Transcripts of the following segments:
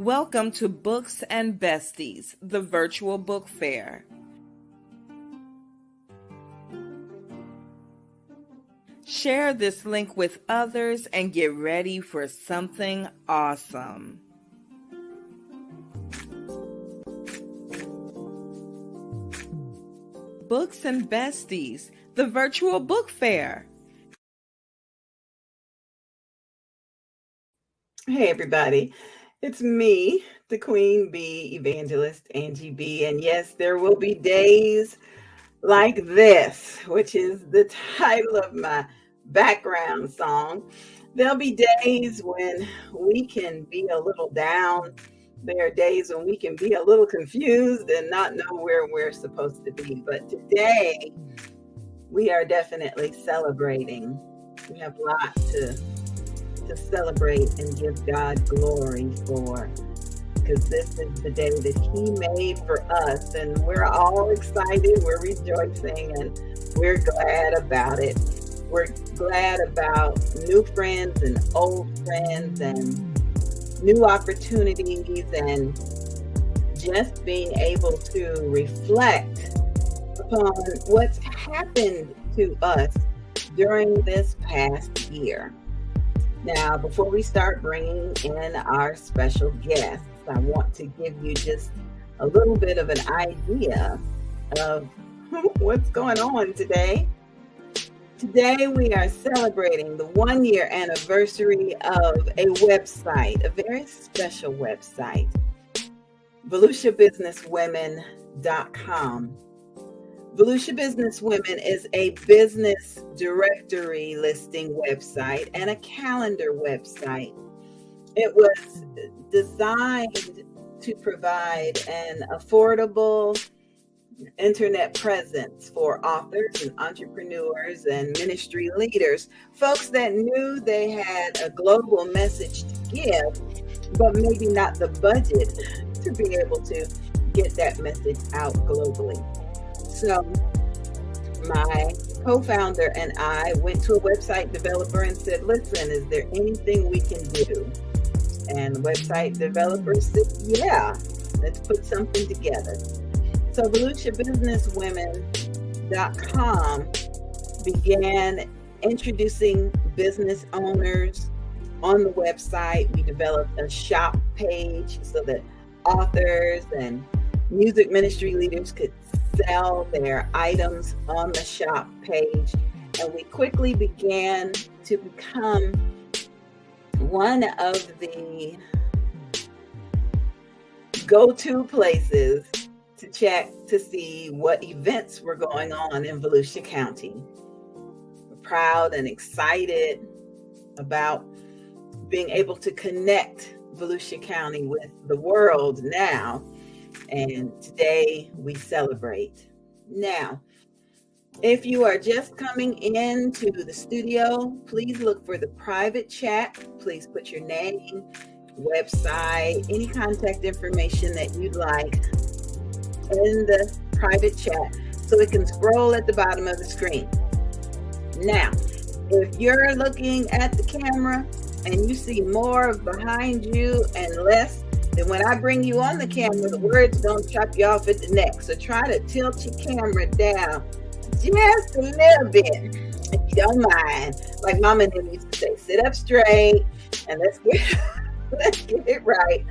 Welcome to Books and Besties, the virtual book fair. Share this link with others and get ready for something awesome. Books and Besties, the virtual book fair. Hey everybody, it's me, the Queen Bee Evangelist, Angie B. And yes, there will be days like this, which is the title of my background song. There'll be days when we can be a little down. There are days when we can be a little confused and not know where we're supposed to be. But today, we are definitely celebrating. We have a lot to celebrate and give God glory for, because this is the day that He made for us, and we're all excited, we're rejoicing, and we're glad about it. We're glad about new friends and old friends and new opportunities, and just being able to reflect upon what's happened to us during this past year. Now, before we start bringing in our special guests, I want to give you just a little bit of an idea of what's going on today. Today, we are celebrating the 1-year anniversary of a website, a very special website, VolusiaBusinessWomen.com. Volusia Business Women is a business directory listing website and a calendar website. It was designed to provide an affordable internet presence for authors and entrepreneurs and ministry leaders, folks that knew they had a global message to give, but maybe not the budget to be able to get that message out globally. So my co-founder and I went to a website developer and said, listen, is there anything we can do? And the website developer said, yeah, let's put something together. So VolusiaBusinessWomen.com began introducing business owners on the website. We developed a shop page so that authors and music ministry leaders could sell their items on the shop page. And we quickly began to become one of the go-to places to check to see what events were going on in Volusia County. We're proud and excited about being able to connect Volusia County with the world now. And today we celebrate. Now, if you are just coming into the studio, please look for the private chat. Please put your name, website, any contact information that you'd like in the private chat so it can scroll at the bottom of the screen. Now, if you're looking at the camera and you see more of behind you and less, then when I bring you on the camera, the words don't chop you off at the neck. So try to tilt your camera down just a little bit, if you don't mind. Like Mama and them used to say, sit up straight and let's get it right,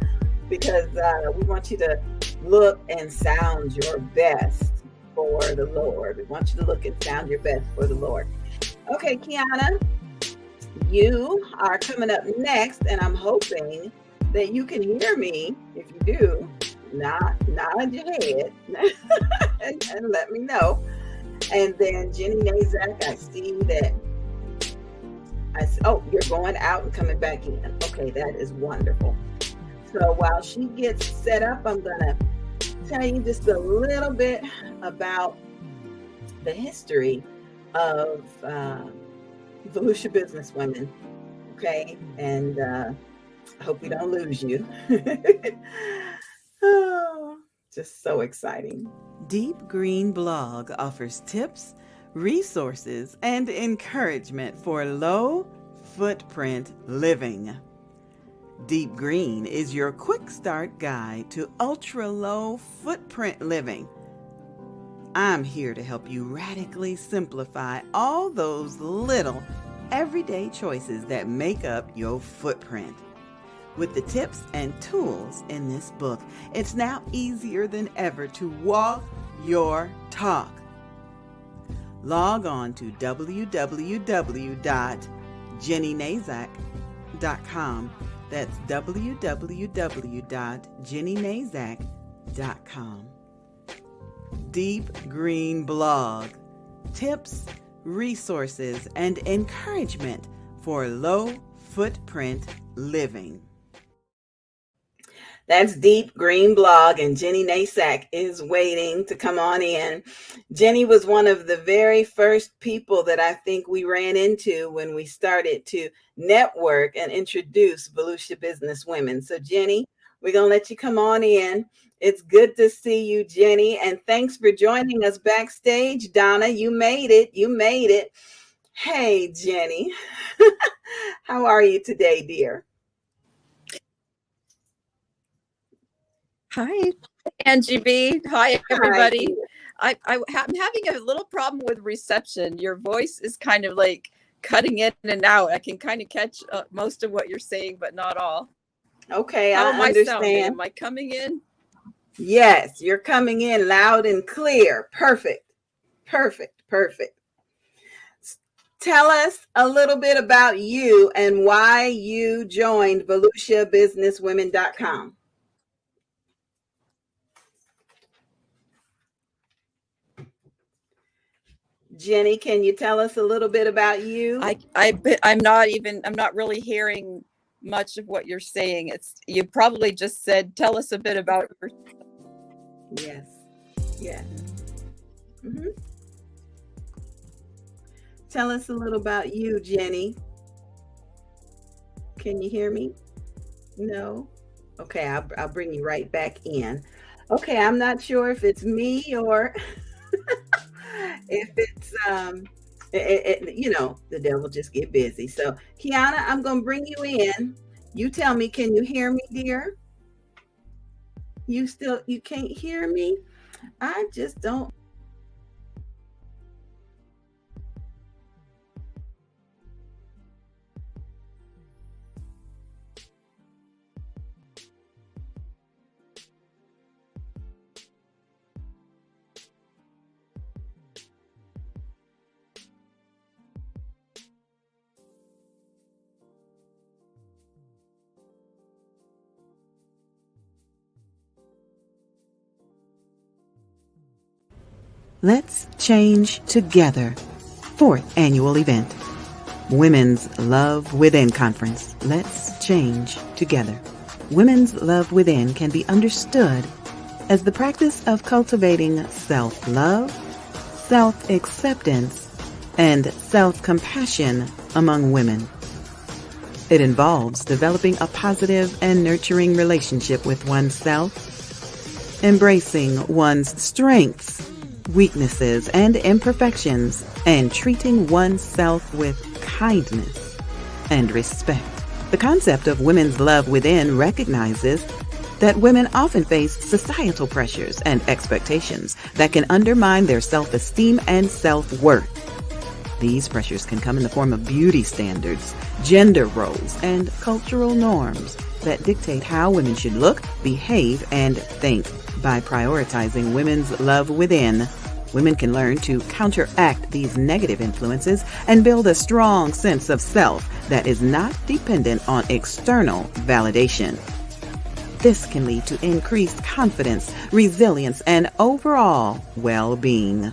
because we want you to look and sound your best for the Lord. We want you to look and sound your best for the Lord. Okay, Kiana, you are coming up next, and I'm hoping that you can hear me. If you do, nod your head and let me know. And then Jenny Nazak, I see that. You're going out and coming back in. Okay, that is wonderful. So while she gets set up, I'm gonna tell you just a little bit about the history of Volusia Business Women. Okay, and I hope we don't lose you. Oh, just so exciting. Deep Green Blog offers tips, resources, and encouragement for low footprint living. Deep Green is your quick start guide to ultra-low footprint living. I'm here to help you radically simplify all those little everyday choices that make up your footprint. With the tips and tools in this book, it's now easier than ever to walk your talk. Log on to www.jennynazak.com. That's www.jennynazak.com. Deep Green Blog. Tips, resources, and encouragement for low footprint living. That's Deep Green Blog, and Jenny Nasak is waiting to come on in. Jenny was one of the very first people that I think we ran into when we started to network and introduce Volusia Business Women. So Jenny, we're going to let you come on in. It's good to see you, Jenny, and thanks for joining us backstage. Donna, you made it. You made it. Hey, Jenny. How are you today, dear? Hi, Angie B. Hi, everybody. I'm having a little problem with reception. Your voice is kind of like cutting in and out. I can kind of catch most of what you're saying, but not all. Okay, How I understand. Sounding? Am I coming in? Yes, you're coming in loud and clear. Perfect. Perfect. Perfect. Tell us a little bit about you and why you joined VolusiaBusinessWomen.com. Jenny, can you tell us a little bit about you? I'm not really hearing much of what you're saying. You probably just said, tell us a bit about yourself. Yes. Yes. Mm-hmm. Tell us a little about you, Jenny. Can you hear me? No? Okay, I'll bring you right back in. Okay, I'm not sure if it's me or if it's the devil just get busy. So Kiana, I'm gonna bring you in. You tell me, can you hear me, dear? You can't hear me? I just don't. Let's Change Together. 4th annual event. Women's Love Within Conference. Let's change together. Women's Love Within can be understood as the practice of cultivating self-love, self-acceptance, and self-compassion among women. It involves developing a positive and nurturing relationship with oneself, embracing one's strengths, weaknesses, and imperfections, and treating oneself with kindness and respect. The concept of Women's Love Within recognizes that women often face societal pressures and expectations that can undermine their self-esteem and self-worth. These pressures can come in the form of beauty standards, gender roles, and cultural norms that dictate how women should look, behave, and think. By prioritizing women's love within, women can learn to counteract these negative influences and build a strong sense of self that is not dependent on external validation. This can lead to increased confidence, resilience, and overall well-being.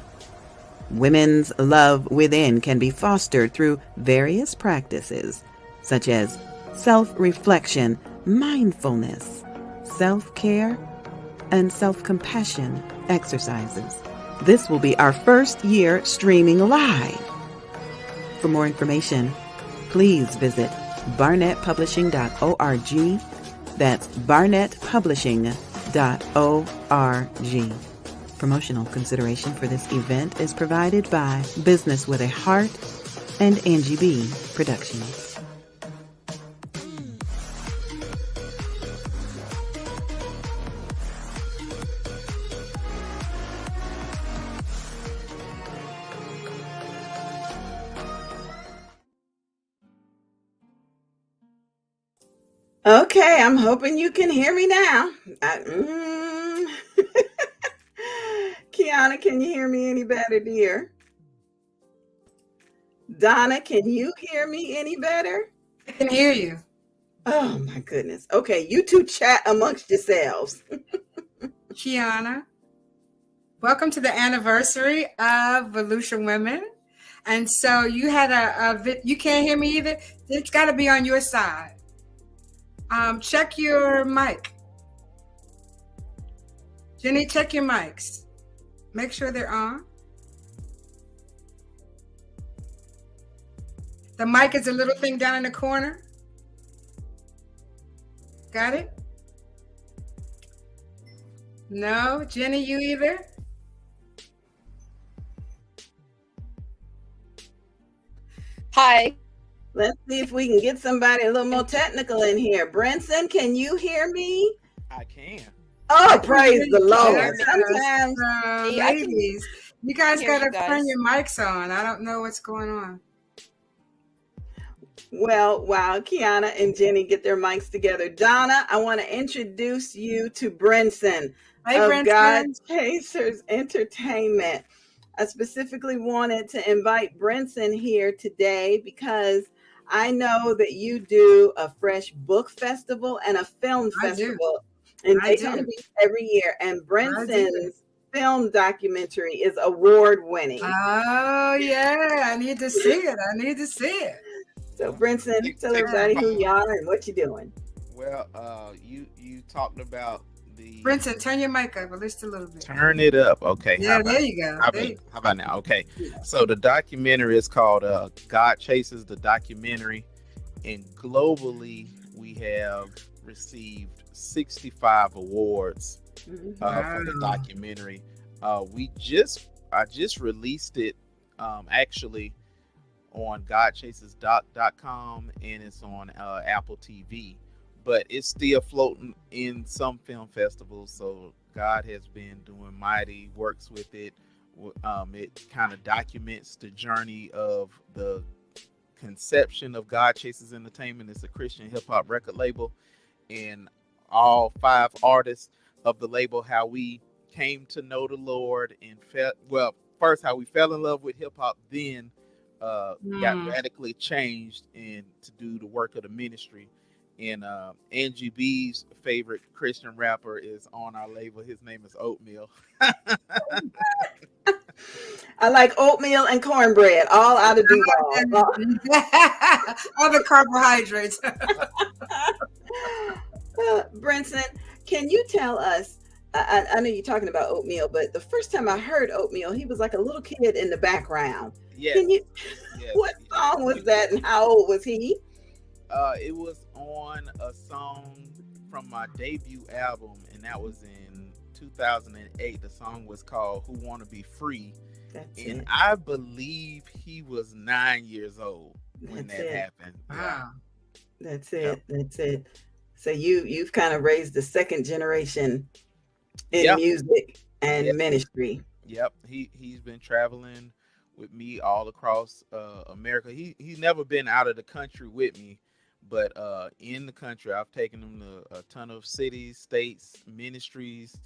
Women's love within can be fostered through various practices, such as self-reflection, mindfulness, self-care, and self-compassion exercises. This will be our first year streaming live. For more information, please visit barnettpublishing.org. That's barnettpublishing.org. Promotional consideration for this event is provided by Business with a Heart and Angie B. Productions. Okay, I'm hoping you can hear me now. Kiana, can you hear me any better, dear? Donna, can you hear me any better? I can hear you. Oh my goodness. Okay, you two chat amongst yourselves. Kiana, welcome to the anniversary of Volusia Women. And so you had you can't hear me either? It's got to be on your side. Check your mic. Jenny, check your mics. Make sure they're on. The mic is a little thing down in the corner. Got it? No, Jenny, you either? Hi. Let's see if we can get somebody a little more technical in here. Brenson, can you hear me? I can. Oh, praise the Lord. Yes, Sometimes, ladies, you guys got to you guys. turn your mics on. I don't know what's going on. well, while Kiana and Jenny get their mics together, Donna, I want to introduce you to Brenson Hey, of Brenson. God Chasers Entertainment. I specifically wanted to invite Brenson here today because I know that you do a fresh book festival and a film festival in Daytona Beach every year. And Brenson's film documentary is award winning. Oh, yeah. I need to see it. So, Brenson, tell everybody who you are and what you're doing. Well, you talked about the... Brenson, turn your mic up at least a little bit. Turn it up. Okay. Yeah, there you go. How about now? Okay. So the documentary is called God Chases, the documentary. And globally, we have received 65 awards for the documentary. I just released it actually on godchasesdoc.com, and it's on Apple TV, but it's still floating in some film festivals. So God has been doing mighty works with it. It kind of documents the journey of the conception of God Chases Entertainment. It's a Christian hip hop record label, and all 5 artists of the label, how we came to know the Lord and first how we fell in love with hip hop, then got radically changed and to do the work of the ministry. And Angie B's favorite Christian rapper is on our label. His name is Oatmeal. I like oatmeal and cornbread, all out of Duval. All the carbohydrates. Brenson, can you tell us? I know you're talking about Oatmeal, but the first time I heard Oatmeal, he was like a little kid in the background. Yes. Can you? Yes. What song was that, and how old was he? It was on a song from my debut album, and that was in 2008. The song was called "Who Wanna Be Free," and I believe he was 9 years old when that happened. Wow, that's it. That's it. So you've kind of raised the second generation in music and ministry. Yep, he's been traveling with me all across America. He's never been out of the country with me, but in the country, I've taken him to a ton of cities, states, ministries,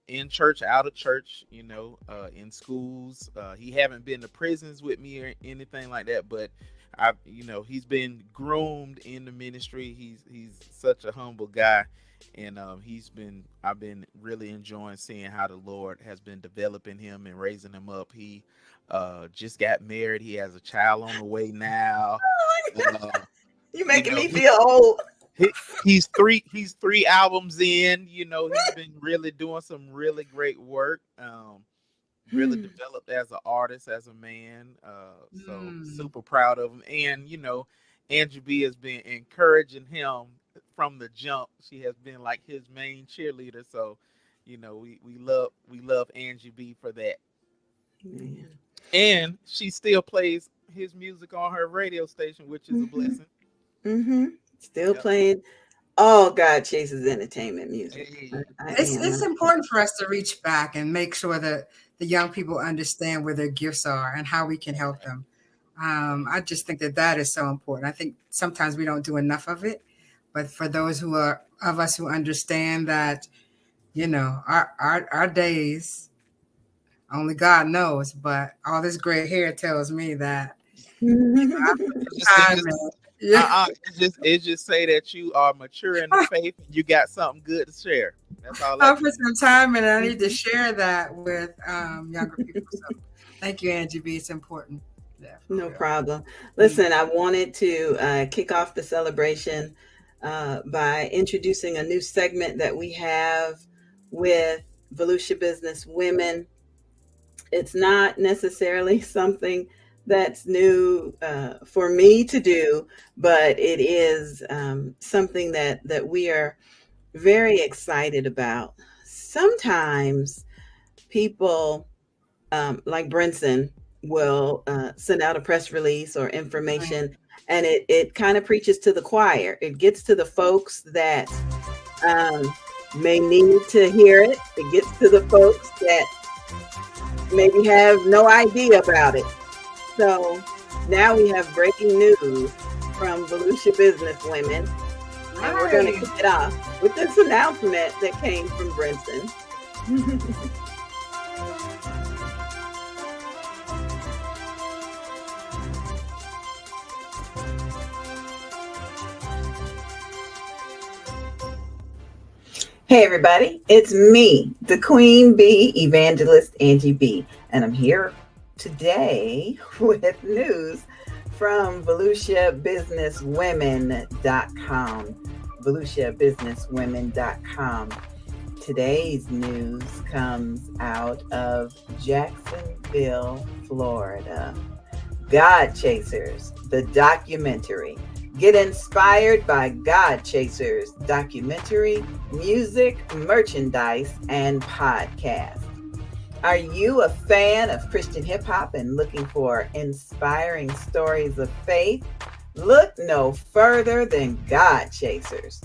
in church, out of church, in schools. He haven't been to prisons with me or anything like that, but he's been groomed in the ministry. He's such a humble guy, and I've been really enjoying seeing how the Lord has been developing him and raising him up. He just got married. He has a child on the way now. You're making me feel old. He's three albums in. He's been really doing some really great work. Really developed as an artist, as a man. So super proud of him. And Angie B has been encouraging him from the jump. She has been like his main cheerleader. So we love Angie B for that. Man. And she still plays his music on her radio station, which is a blessing. Still playing all God Chases Entertainment music. It's important for us to reach back and make sure that the young people understand where their gifts are and how we can help them. I just think that is so important. I think sometimes we don't do enough of it. But for those who are of us who understand that, our days, only God knows, but all this gray hair tells me that I put It some just, it time just, in. Yeah. it just say that you are mature in the faith and you got something good to share. That's all I that put means. some time in. I need to share that with younger people. So thank you, Angie B. It's important. Yeah, for No real. problem. Listen, I wanted to kick off the celebration by introducing a new segment that we have with Volusia Business Women. It's not necessarily something that's new for me to do, but it is something that we are very excited about. Sometimes people like Brinson will send out a press release or Right. information, and it kind of preaches to the choir. It gets to the folks that may need to hear it. It gets to the folks that maybe have no idea about it. So now we have breaking news from Volusia Business Women, and we're going to Right. kick it off with this announcement that came from Brinson. Hey everybody, it's me, the Queen Bee Evangelist Angie B, and I'm here today with news from VolusiaBusinessWomen.com. VolusiaBusinessWomen.com. Today's news comes out of Jacksonville, Florida. God Chasers, the documentary. Get inspired by God Chasers documentary, music, merchandise, and podcast. Are you a fan of Christian hip hop and looking for inspiring stories of faith? Look no further than God Chasers.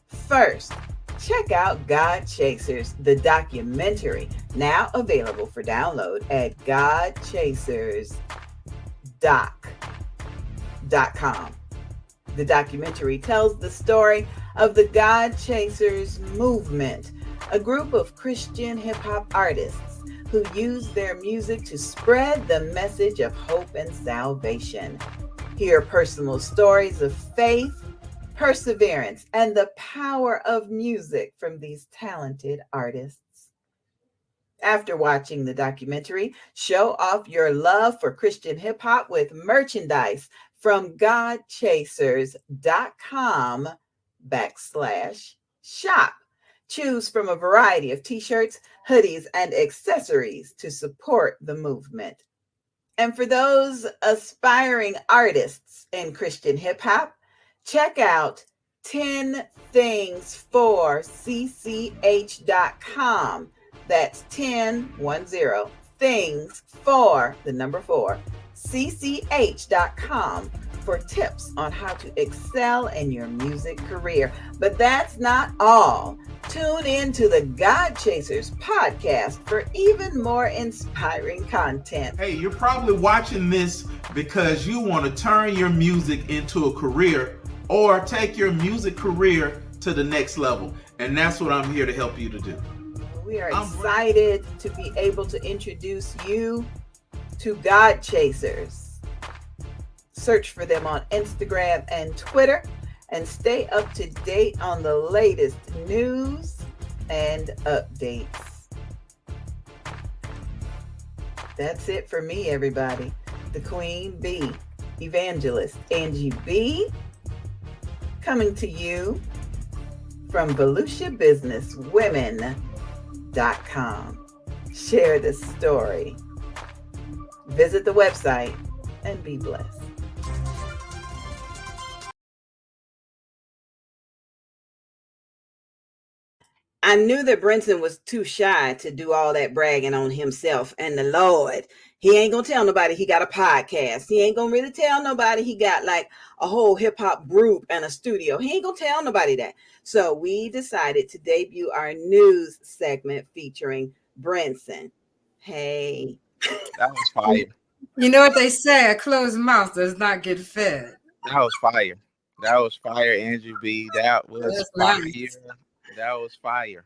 First, check out God Chasers, the documentary, now available for download at godchasersdoc.com. The documentary tells the story of the God Chasers movement, a group of Christian hip hop artists who use their music to spread the message of hope and salvation. Hear personal stories of faith, perseverance, and the power of music from these talented artists. After watching the documentary, show off your love for Christian hip hop with merchandise from godchasers.com/shop. Choose from a variety of t-shirts, hoodies, and accessories to support the movement. And for those aspiring artists in Christian hip hop, check out 10 Things for CCH.com. That's 10 things for the number 4 CCH.com for tips on how to excel in your music career. But that's not all. Tune in to the God Chasers podcast for even more inspiring content. Hey, you're probably watching this because you want to turn your music into a career or take your music career to the next level. And that's what I'm here to help you to do. We are excited to be able to introduce you to God Chasers. Search for them on Instagram and Twitter and stay up to date on the latest news and updates. That's it for me, everybody. The Queen Bee, Evangelist Angie B, coming to you from VolusiaBusinessWomen.com. Share the story. Visit the website and be blessed. I knew that Brinson was too shy to do all that bragging on himself and the Lord. He ain't gonna tell nobody he got a podcast. He ain't gonna really tell nobody he got like a whole hip hop group and a studio. He ain't gonna tell nobody that. So we decided to debut our news segment featuring Brinson. Hey. That was fire. You know what they say? A closed mouth does not get fed. That was fire. That was fire, Angie B. That was That's fire. nice. That was fire.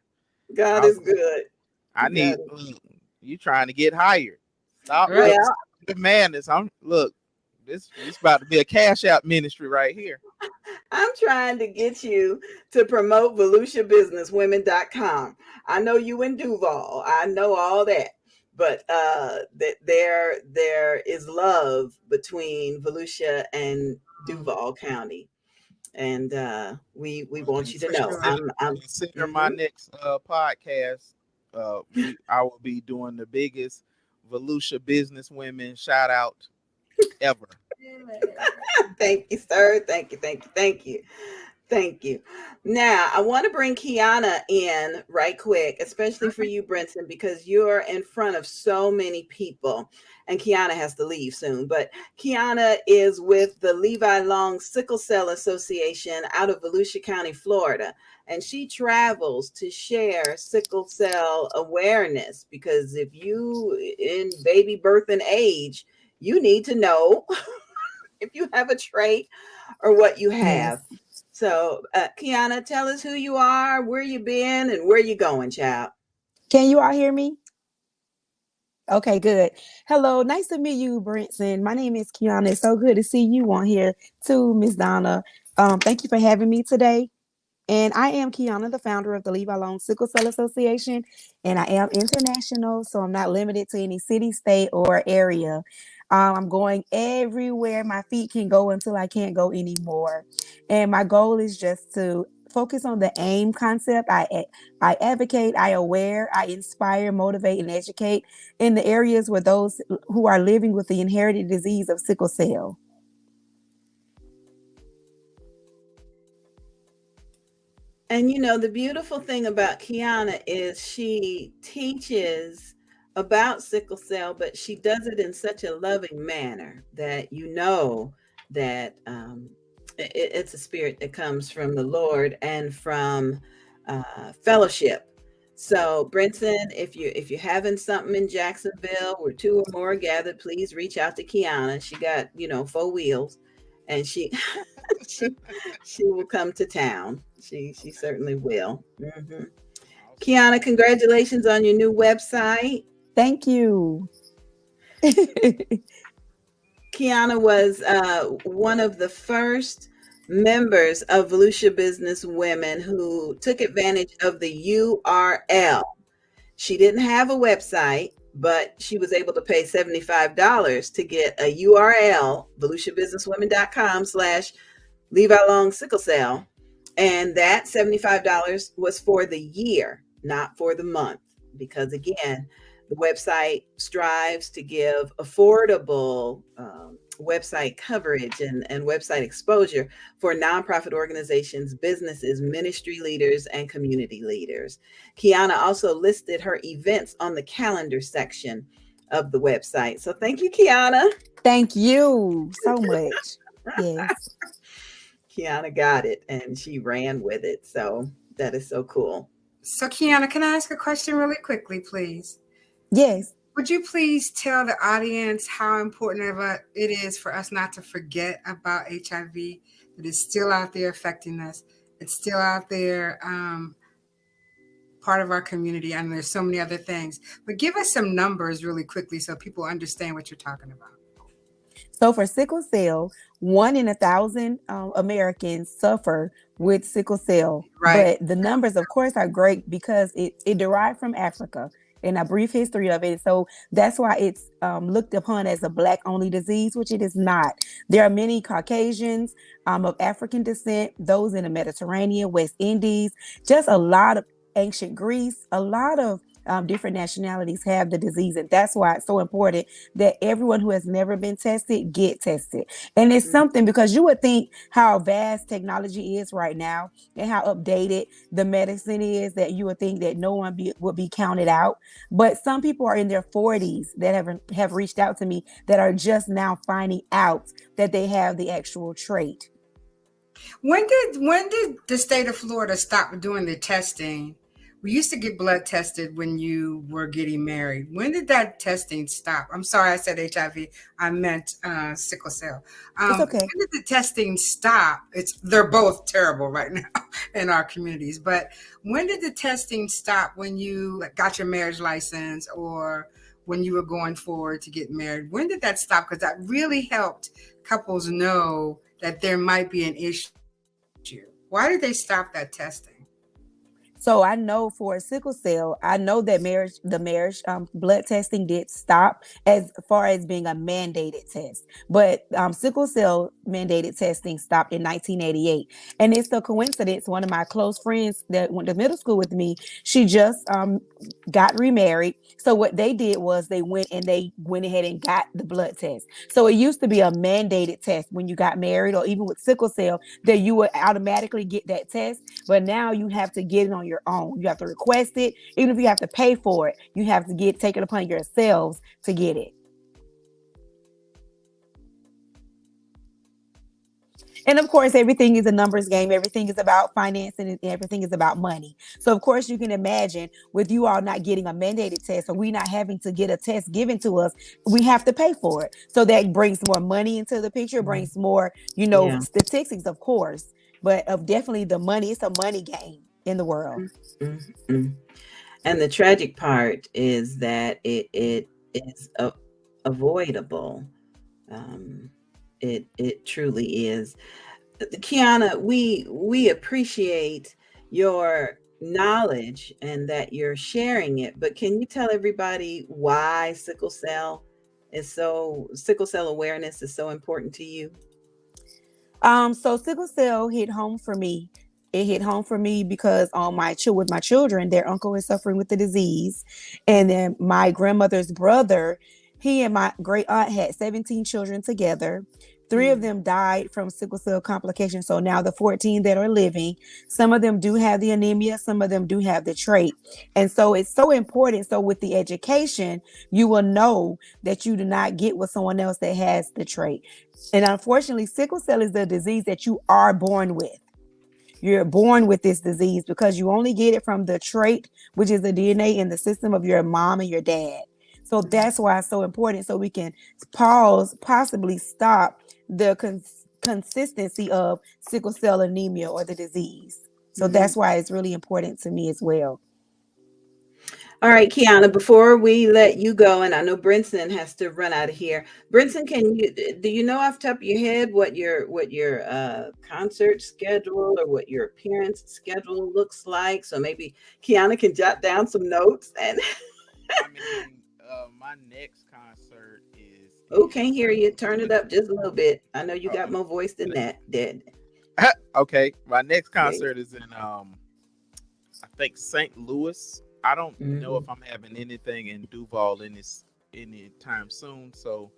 God I is was good. I God need is, you trying to get hired. Stop Right. look, well, stop the madness. I'm look, this about to be a cash out ministry right here. I'm trying to get you to promote VolutiaBusinessWomen.com. I know you in Duval. I know all that. But that there is love between Volusia and Duval County. And we Well, want you to For know. sure. I'm consider my mhm. next podcast. I will be doing the biggest Volusia business women shout out ever. Thank you, sir. Thank you, thank you, thank you. Thank you. Now, I want to bring Kiana in right quick, especially for you, Brenton, because you're in front of so many people. And Kiana has to leave soon. But Kiana is with the Levi Long Sickle Cell Association out of Volusia County, Florida. And she travels to share sickle cell awareness because if you in baby birthing age, you need to know if you have a trait or what you Yes. have. So, Kiana, tell us who you are, where you been, and where you going, child. Can you all hear me? Okay, good. Hello, nice to meet you, Brinson. My name is Kiana. It's so good to see you on here too, Miss Donna. Thank you for having me today. And I am Kiana, the founder of the Levi Long Sickle Cell Association, and I am international, so I'm not limited to any city, state, or area. I'm going everywhere my feet can go until I can't go anymore. And my goal is just to focus on the AIM concept. I advocate, I aware, I inspire, motivate, and educate in the areas where those who are living with the inherited disease of sickle cell. And you know, the beautiful thing about Kiana is she teaches about sickle cell, but she does it in such a loving manner that you know that it's a spirit that comes from the Lord and from fellowship. So, Brenton, if you're having something in Jacksonville where two or more are gathered, please reach out to Kiana. She got 4 wheels, and she she she will come to town. She certainly will. Hmm. Awesome. Kiana, congratulations on your new website. Thank you. Kiana was one of the first members of Volusia Business Women who took advantage of the URL. She didn't have a website, but she was able to pay $75 to get a URL, volusiabusinesswomen.com/Levi Long Sickle Cell. And that $75 was for the year, not for the month. Because again, the website strives to give affordable website coverage and website exposure for nonprofit organizations, businesses, ministry leaders, and community leaders. Kiana also listed her events on the calendar section of the website. So thank you, Kiana. Thank you so much. Yes. Kiana got it and she ran with it. So that is so cool. So, Kiana, can I ask a question really quickly, please? Yes. Would you please tell the audience how important it is for us not to forget about HIV? That it's still out there affecting us. It's still out there, part of our community, and there's so many other things. But give us some numbers really quickly so people understand what you're talking about. So for sickle cell, 1 in 1,000 Americans suffer with sickle cell. Right. But the numbers, of course, are great because it derived from Africa and a brief history of it. So that's why it's looked upon as a Black-only disease, which it is not. There are many Caucasians of African descent, those in the Mediterranean, West Indies, just a lot of ancient Greece, a lot of different nationalities have the disease. And that's why it's so important that everyone who has never been tested get tested. And it's something because you would think how vast technology is right now and how updated the medicine is that you would think that no one would be counted out. But some people are in their 40s that have reached out to me that are just now finding out that they have the actual trait. When did the state of Florida stop doing the testing we used to get blood tested when you were getting married. When did that testing stop? I'm sorry, I said HIV. I meant sickle cell. It's When okay. did the testing stop? They're both terrible right now in our communities. But when did the testing stop when you got your marriage license or when you were going forward to get married? When did that stop? Because that really helped couples know that there might be an issue. Why did they stop that testing? So I know for sickle cell, I know that the marriage blood testing did stop as far as being a mandated test, but sickle cell mandated testing stopped in 1988. And it's a coincidence. One of my close friends that went to middle school with me, she just got remarried. So what they did was they went ahead and got the blood test. So it used to be a mandated test when you got married, or even with sickle cell, that you would automatically get that test. But now you have to get it on your own. You have to request it. Even if you have to pay for it, you have to take it upon yourselves to get it. And of course, everything is a numbers game. Everything is about financing and everything is about money. So of course, you can imagine with you all not getting a mandated test, or we not having to get a test given to us, we have to pay for it. So that brings more money into the picture, brings more, statistics, of course, but of definitely the money. It's a money game in the world. Mm-hmm. And the tragic part is that it is avoidable. It truly is. Kiana, we appreciate your knowledge and that you're sharing it, but can you tell everybody why sickle cell awareness is so important to you? So sickle cell hit home for me. It hit home for me because with my children, their uncle is suffering with the disease, and then my grandmother's brother, he and my great aunt had 17 children together. 3 of them died from sickle cell complications. So now the 14 that are living, some of them do have the anemia, some of them do have the trait. And so it's so important. So with the education, you will know that you do not get with someone else that has the trait. And unfortunately, sickle cell is the disease that you are born with. You're born with this disease because you only get it from the trait, which is the DNA in the system of your mom and your dad. So that's why it's so important. So we can possibly stop the consistency of sickle cell anemia or the disease. So that's why it's really important to me as well. All right, Kiana, before we let you go, and I know Brinson has to run out of here. Brinson, do you know off the top of your head what your concert schedule or what your appearance schedule looks like? So maybe Kiana can jot down some notes. And I mean, my next concert is. Oh, can't hear you. Turn it up just a little bit. I know you got more voice than that, Dad. Okay, my next concert is in I think St. Louis. I don't know if I'm having anything in Duval anytime soon. So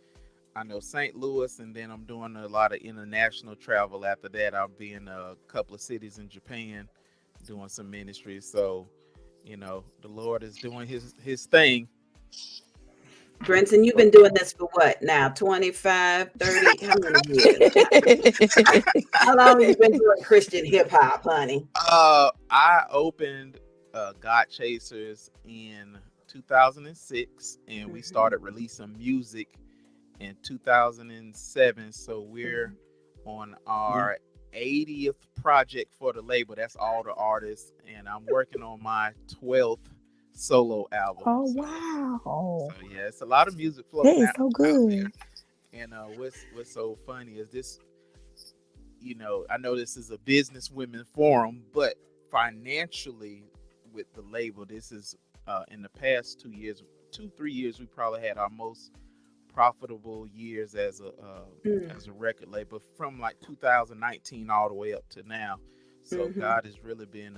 I know St. Louis, and then I'm doing a lot of international travel. After that, I'll be in a couple of cities in Japan doing some ministry. So, the Lord is doing his thing. Brinson, you've been doing this for what now? 25, 30, how many years? How long have you been doing Christian hip hop, honey? I opened God Chasers in 2006, and we started releasing music in 2007. So we're on our 80th project for the label. That's all the artists, and I'm working on my 12th solo album. Oh, wow. So yeah, it's a lot of music floating That is so good. And what's so funny is this, I know this is a business women forum, but financially with the label, this is in the past 3 years, we probably had our most profitable years as a record label from like 2019 all the way up to now. So God has really been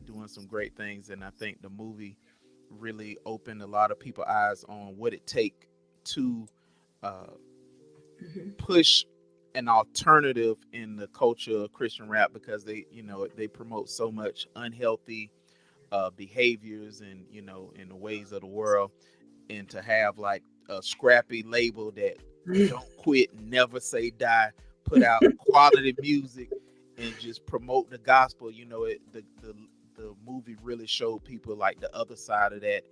doing some great things, and I think the movie really opened a lot of people's eyes on what it takes to push an alternative in the culture of Christian rap, because they promote so much unhealthy behaviors and in the ways of the world, and to have like a scrappy label that don't quit, never say die, put out quality music and just promote the gospel. The the movie really showed people like the other side of that,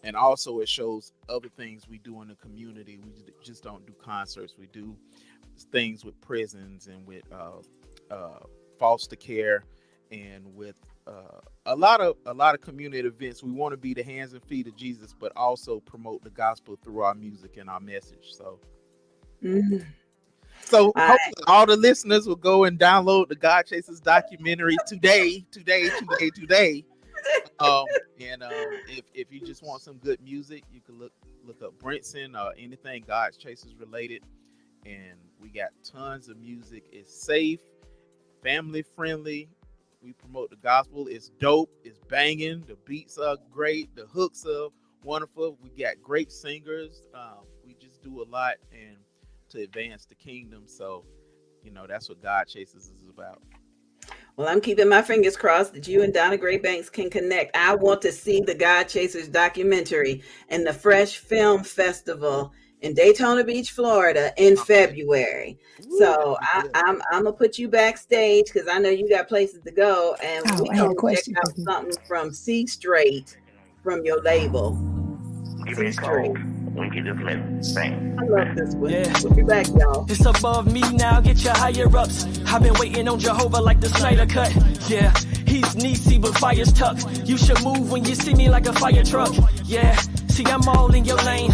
and also it shows other things we do in the community. We just don't do concerts. We do things with prisons and with foster care and with a lot of community events. We want to be the hands and feet of Jesus, but also promote the gospel through our music and our message. So, so hopefully all the listeners will go and download the God Chasers documentary today. And if you just want some good music, you can look up Brinson or anything God Chasers related. And we got tons of music. It's safe, family friendly. We promote the gospel. It's dope. It's banging. The beats are great. The hooks are wonderful. We got great singers. We just do a lot and to advance the kingdom. So, that's what God Chasers is about. Well, I'm keeping my fingers crossed that you and Donna Gray Banks can connect. I want to see the God Chasers documentary and the Fresh Film Festival in Daytona Beach, Florida in February. So I'm gonna put you backstage because I know you got places to go, and we gonna check out something from C Straight from your label. C Straight. We can just let sing. I love this one. Yeah. We'll be back, y'all. It's above me now, get your higher ups. I've been waiting on Jehovah like the Snyder Cut. Yeah, he's Nisi but fire's tucked. You should move when you see me like a fire truck. Yeah, see I'm all in your lane.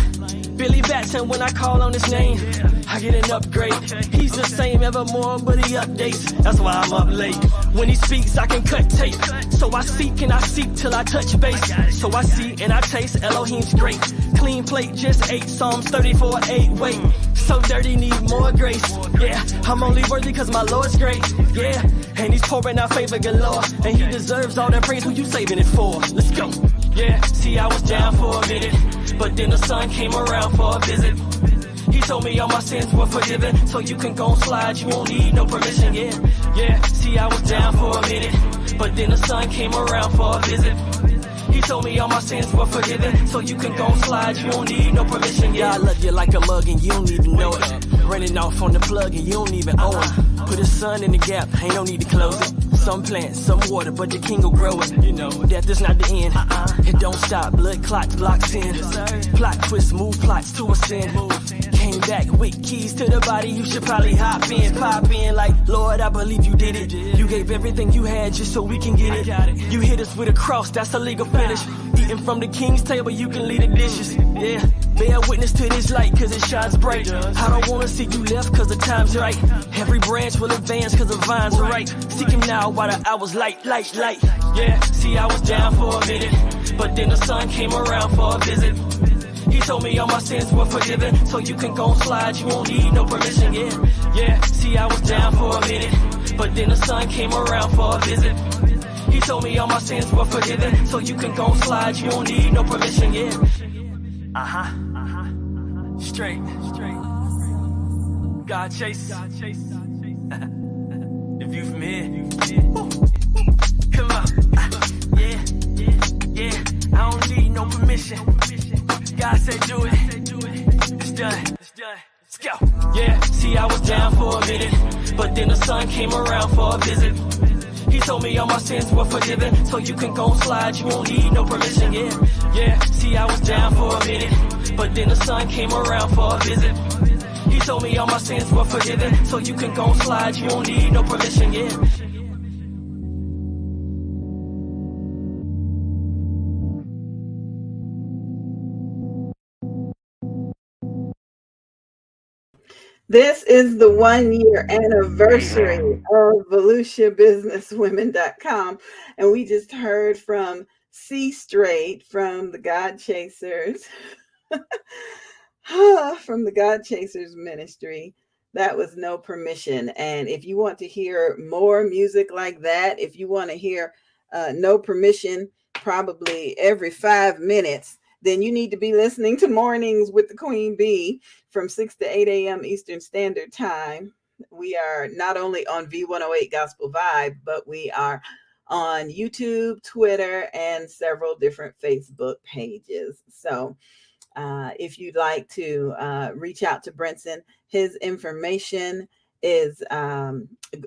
Billy Batson when I call on his name. I get an upgrade. He's the same evermore, but he updates. That's why I'm up late. When he speaks, I can cut tape. So I seek and I seek till I touch base. So I see and I taste Elohim's great. Clean plate, just ate Psalms 34:8. Wait, so dirty, need more grace. Yeah, I'm only worthy cause my Lord's great. Yeah, and he's pouring out favor galore. And he deserves all that praise. Who you saving it for? Let's go. Yeah, see I was down for a minute, but then the sun came around for a visit. He told me all my sins were forgiven, so you can go slide, you won't need no permission. Yeah, see I was down for a minute, but then the sun came around for a visit. He told me all my sins were forgiven, so you can go slide, you don't need no permission. Yeah, I love you like a mug and you don't even know it. Running off on the plug and you don't even own it. Put a sun in the gap, ain't no need to close it. Some plants, some water, but the king will grow it. Death is not the end. It don't stop, blood clots, blocks in. Plot twist, move plots to a sin. Came back with keys to the body, you should probably hop in, pop in like, Lord, I believe you did it. You gave everything you had just so we can get it. You hit us with a cross, that's a legal finish. Eating from the king's table, you can leave the dishes. Yeah, bear witness to this light, cause it shines bright. I don't wanna see you left, cause the time's right. Every branch will advance, cause the vines are right. Seek him now while the hour's light. Yeah, see I was down for a minute, but then the sun came around for a visit. He told me all my sins were forgiven, so you can go slide, you won't need no permission. Yeah, see I was down for a minute, but then the sun came around for a visit. He told me all my sins were forgiven, so you can go slide, you don't need no permission. Straight. God chase. The view from here. Come on. Yeah. I don't need no permission. God said do it. It's done. Let's go. Yeah, see I was down for a minute, but then the sun came around for a visit. He told me all my sins were forgiven, so you can go slide, you won't need no permission. Yeah, see I was down for a minute, but then the sun came around for a visit. He told me all my sins were forgiven, so you can go slide, you won't need no permission. This is the 1-year anniversary of VeluciaBusinessWomen.com. And we just heard from C Straight from the God Chasers, from the God Chasers ministry. That was No Permission. And if you want to hear more music like that, if you want to hear No Permission probably every 5 minutes, then you need to be listening to Mornings with the Queen Bee from 6 to 8 a.m. Eastern Standard Time. We are not only on V108 Gospel Vibe, but we are on YouTube, Twitter, and several different Facebook pages. So if you'd like to reach out to Brinson, his information is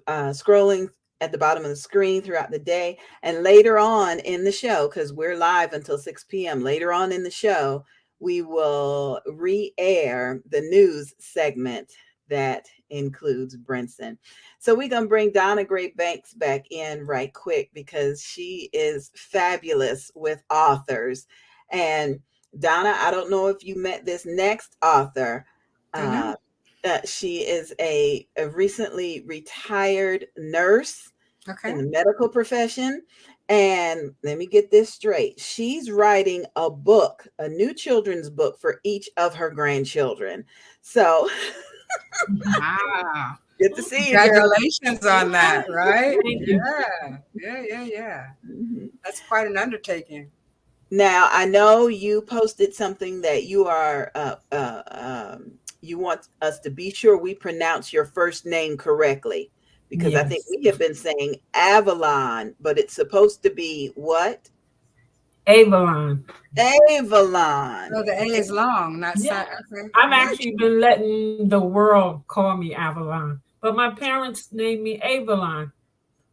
scrolling at the bottom of the screen throughout the day. And later on in the show, because we're live until 6 p.m., later on in the show, we will re-air the news segment that includes Brinson. So we're going to bring Donna Gray Banks back in right quick because she is fabulous with authors. And Donna, I don't know if you met this next author. She is a recently retired nurse in the medical profession. And let me get this straight. She's writing a book, a new children's book for each of her grandchildren. So Wow. good to see you, girl. Congratulations on that, right? Yeah. That's quite an undertaking. Now, I know you posted something that you are, you want us to be sure we pronounce your first name correctly, because I think we have been saying Avalon, but it's supposed to be what? Avalon. Avalon. Oh, the A is long, not Yeah. okay. I've actually been letting the world call me Avalon, but my parents named me Avalon.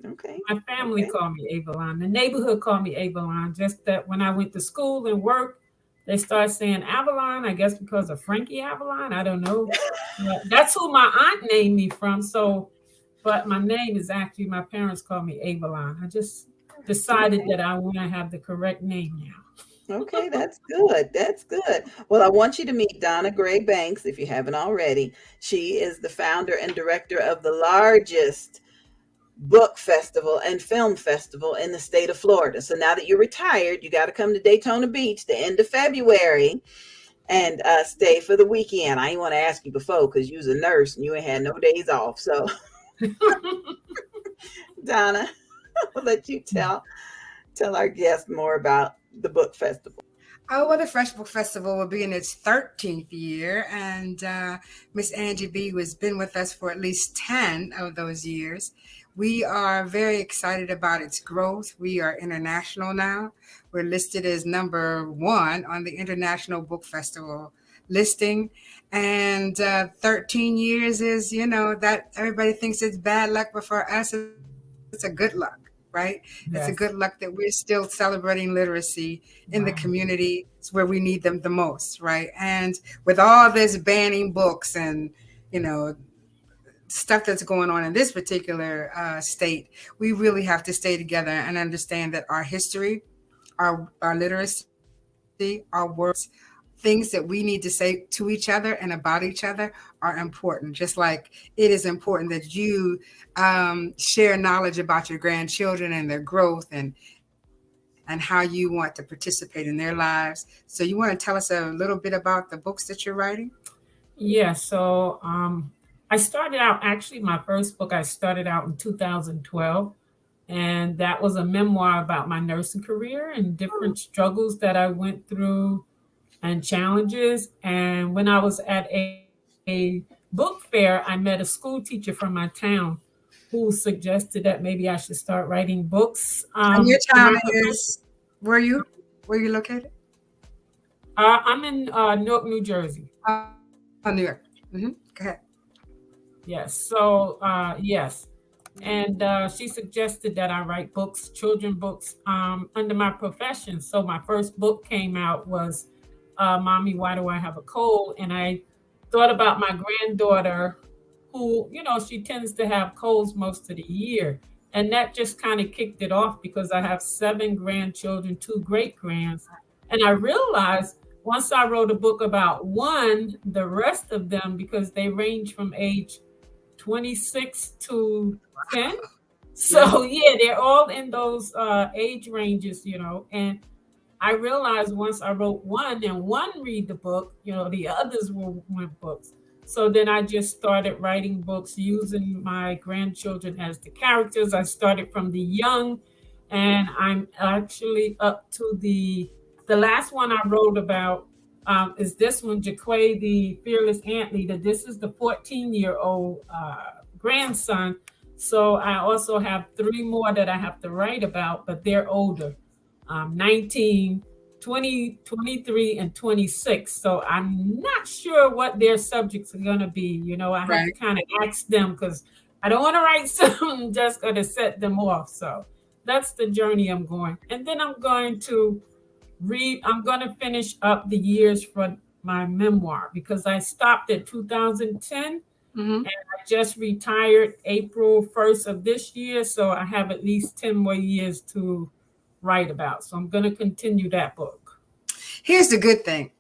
Okay. My family called me Avalon. The neighborhood called me Avalon. Just that when I went to school and work, they started saying Avalon, I guess because of Frankie Avalon. I don't know. That's who my aunt named me from. So, but my name is actually, my parents call me Avalon. I just decided that I want to have the correct name now. Okay, that's good. That's good. Well, I want you to meet Donna Gray Banks if you haven't already. She is the founder and director of the largest book festival and film festival in the state of Florida. So now that you're retired, you got to come to Daytona Beach the end of February and stay for the weekend. I ain't want to ask you before because you was a nurse and you ain't had no days off. So Donna, I'll let you tell our guests more about the book festival. Oh, well, the Fresh Book Festival will be in its 13th year, and Miss Angie B has been with us for at least 10 of those years. We are very excited about its growth. We are international now. We're listed as number 1 on the International Book Festival listing, and 13 years is, that everybody thinks it's bad luck, but for us, it's a good luck. Right? Yes. It's a good luck that we're still celebrating literacy in the community. It's where we need them the most, right? And with all this banning books and, stuff that's going on in this particular state, we really have to stay together and understand that our history, our literacy, our words, things that we need to say to each other and about each other are important. Just like it is important that you share knowledge about your grandchildren and their growth and how you want to participate in their lives. So you want to tell us a little bit about the books that you're writing? Yeah, so I started out, actually my first book, I started out in 2012. And that was a memoir about my nursing career and different struggles that I went through and challenges. And when I was at a book fair, I met a school teacher from my town who suggested that maybe I should start writing books. And your town is, where are you located? I'm in Newark, New Jersey. New York. Mm-hmm. Go ahead. Yes. So, yes. And she suggested that I write books, children books, under my profession. So my first book came out was Mommy, Why Do I Have a Cold? And I thought about my granddaughter who, she tends to have colds most of the year. And that just kind of kicked it off because I have 7 grandchildren, 2 great-grands. And I realized once I wrote a book about one, the rest of them, because they range from age 26 to 10. So yeah, they're all in those age ranges, and I realized once I wrote one and one read the book, the others went books. So then I just started writing books using my grandchildren as the characters. I started from the young, and I'm actually up to the last one I wrote about is this one, Jaquay, the fearless ant leader. This is the 14-year-old grandson. So I also have 3 more that I have to write about, but they're older, 19, 20, 23, and 26. So I'm not sure what their subjects are going to be. I have to kind of ask them because I don't want to write something just going to set them off. So that's the journey I'm going. And then I'm going to finish up the years for my memoir because I stopped at 2010 and I just retired April 1st of this year. So I have at least 10 more years to write about. So I'm going to continue that book. Here's the good thing.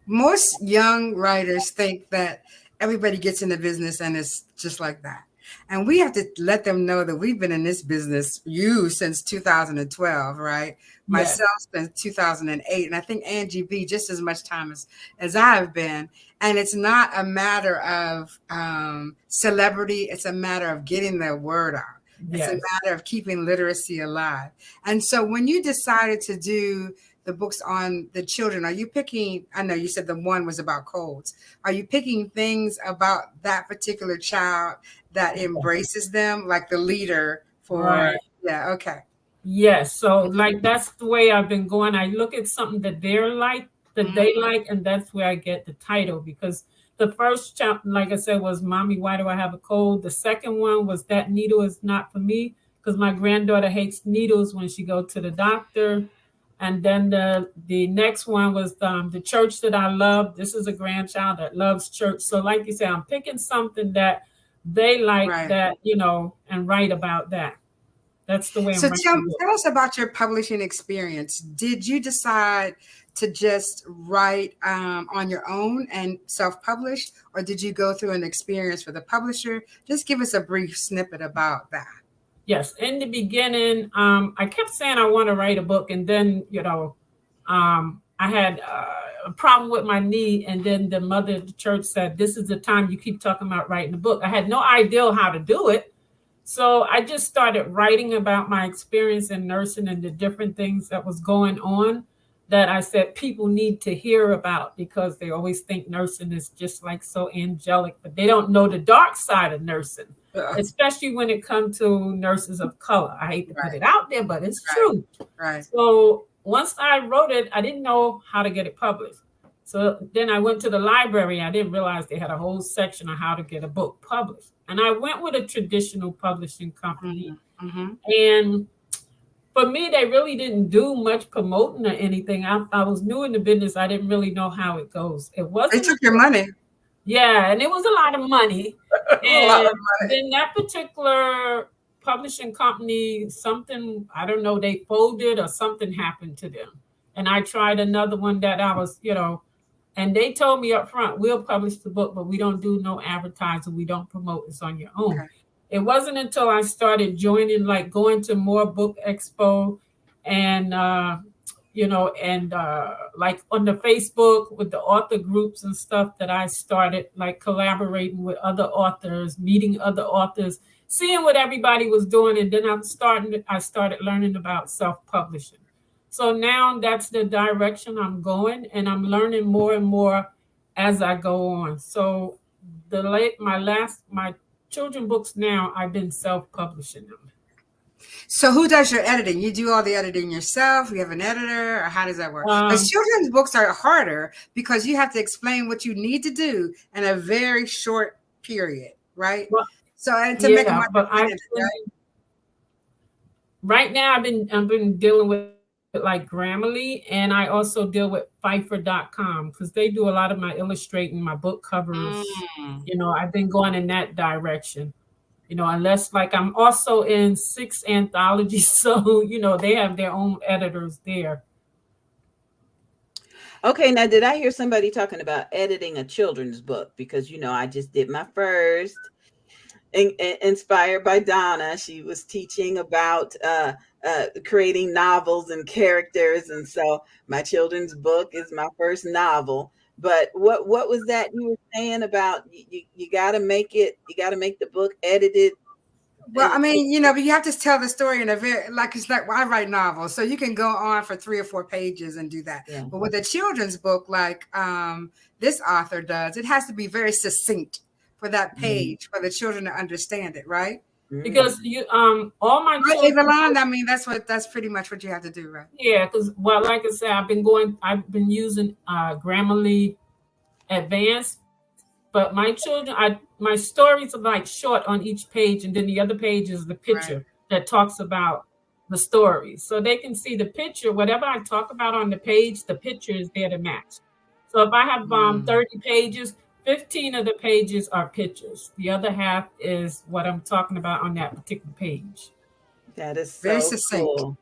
Most young writers think that everybody gets in the business and it's just like that. And we have to let them know that we've been in this business, you, since 2012, right? Yes. Myself since 2008. And I think Angie B just as much time as I've been. And it's not a matter of celebrity. It's a matter of getting the word out. Yes. It's a matter of keeping literacy alive. And so when you decided to do the books on the children, are you picking, I know you said the one was about colds. Are you picking things about that particular child that embraces them, like the leader for, Right. Yeah, okay. Yes. So like that's the way I've been going. I look at something that they're like, that they like, and that's where I get the title because the first chapter, like I said, was Mommy, Why Do I Have a Cold? The second one was That Needle Is Not For Me because my granddaughter hates needles when she goes to the doctor. And then the next one was The Church That I Love. This is a grandchild that loves church. So like you said, I'm picking something that they like that, you know, and write about that. That's the way I'm So writing. tell us about your publishing experience. Did you decide to just write on your own and self-publish, or did you go through an experience with a publisher? Just give us a brief snippet about that. Yes, in the beginning, I kept saying I want to write a book, and then I had a problem with my knee, and then the mother of the church said, "This is the time you keep talking about writing a book." I had no idea how to do it, so I just started writing about my experience in nursing and the different things that was going on that I said people need to hear about because they always think nursing is just like so angelic, but they don't know the dark side of nursing. Especially when it comes to nurses of color. I hate to put it out there, but it's true. Right. So once I wrote it, I didn't know how to get it published. So then I went to the library. I didn't realize they had a whole section on how to get a book published. And I went with a traditional publishing company. And for me, they really didn't do much promoting or anything. I was new in the business. I didn't really know how it goes. It wasn't. They took your money. Yeah, and it was a lot of money. And then that particular publishing company, something, I don't know, they folded or something happened to them. And I tried another one that I was, and they told me up front, we'll publish the book, but we don't do no advertising. We don't promote this on your own. Okay. It wasn't until I started joining, like going to more book expo and, like on the Facebook with the author groups and stuff that I started like collaborating with other authors, meeting other authors, seeing what everybody was doing. And then I started learning about self-publishing. So now that's the direction I'm going, and I'm learning more and more as I go on. So my children books now, I've been self-publishing them. So who does your editing? You do all the editing yourself? You have an editor, or how does that work? Because children's books are harder because you have to explain what you need to do in a very short period, right? Well, so and to make them understand, right now I've been dealing with like Grammarly, and I also deal with Fiverr.com because they do a lot of my illustrating, my book covers. I've been going in that direction. Unless like I'm also in 6 anthologies. So, they have their own editors there. Okay, now did I hear somebody talking about editing a children's book? Because, I just did my first, inspired by Donna. She was teaching about creating novels and characters. And so my children's book is my first novel. But what was that you were saying about you got to make the book edited? Well, I mean, but you have to tell the story in a very, it's like I write novels, so you can go on for 3 or 4 pages and do that. Yeah. But with a children's book, like this author does, it has to be very succinct for that page for the children to understand it, right? Because all my children, I mean, that's pretty much what you have to do, right? Yeah, because like I said, I've been using Grammarly Advanced, But my children, my stories are like short on each page, and then the other page is the picture that talks about the story. So they can see the picture. Whatever I talk about on the page, the picture is there to match. So if I have 30 pages, 15 of the pages are pictures. The other half is what I'm talking about on that particular page. That is Very so succinct. cool.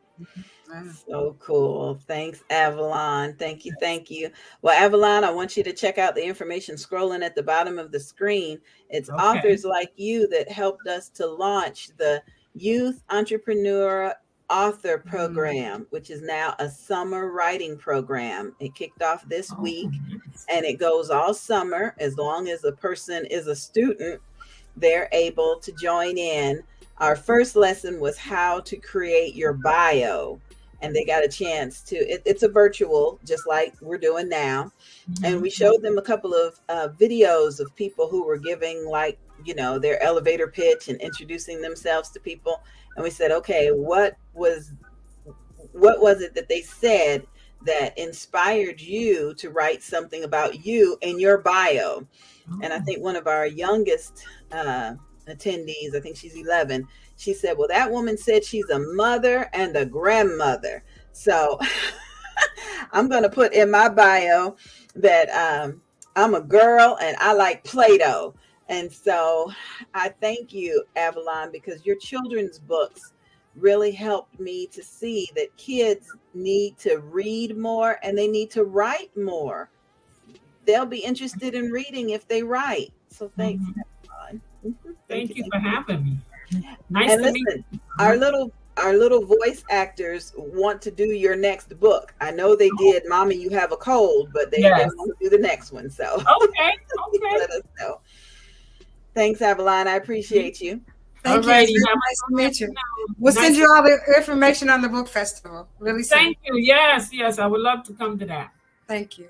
So cool. Thanks, Avalon. Thank you. Thank you. Well, Avalon, I want you to check out the information scrolling at the bottom of the screen. It's Okay. authors like you that helped us to launch the Youth Entrepreneur Author Program, which is now a summer writing program. It kicked off this week and it goes all summer. As long as a person is a student, they're able to join in. Our first lesson was how to create your bio, and they got a chance to, it's a virtual, just like we're doing now. And we showed them a couple of videos of people who were giving, like, you know, their elevator pitch and introducing themselves to people. And we said, okay, what was it that they said that inspired you to write something about you in your bio? And I think one of our youngest attendees, I think she's 11, she said, well, that woman said she's a mother and a grandmother. So I'm going to put in my bio that I'm a girl and I like Play-Doh. And so I thank you, Avalon, because your children's books really helped me to see that kids need to read more and they need to write more. They'll be interested in reading if they write. So thanks, Avalon. Thank you for having me. Nice and to listen, meet you. our little voice actors want to do your next book. I know they did Mommy, You Have a Cold, but they want to do the next one. So okay. Let us know. Thanks, Avalon. I appreciate you. Thank you. It's very nice to meet you. We'll send you all the information on the book festival. Really soon. Thank you. Yes, I would love to come to that. Thank you.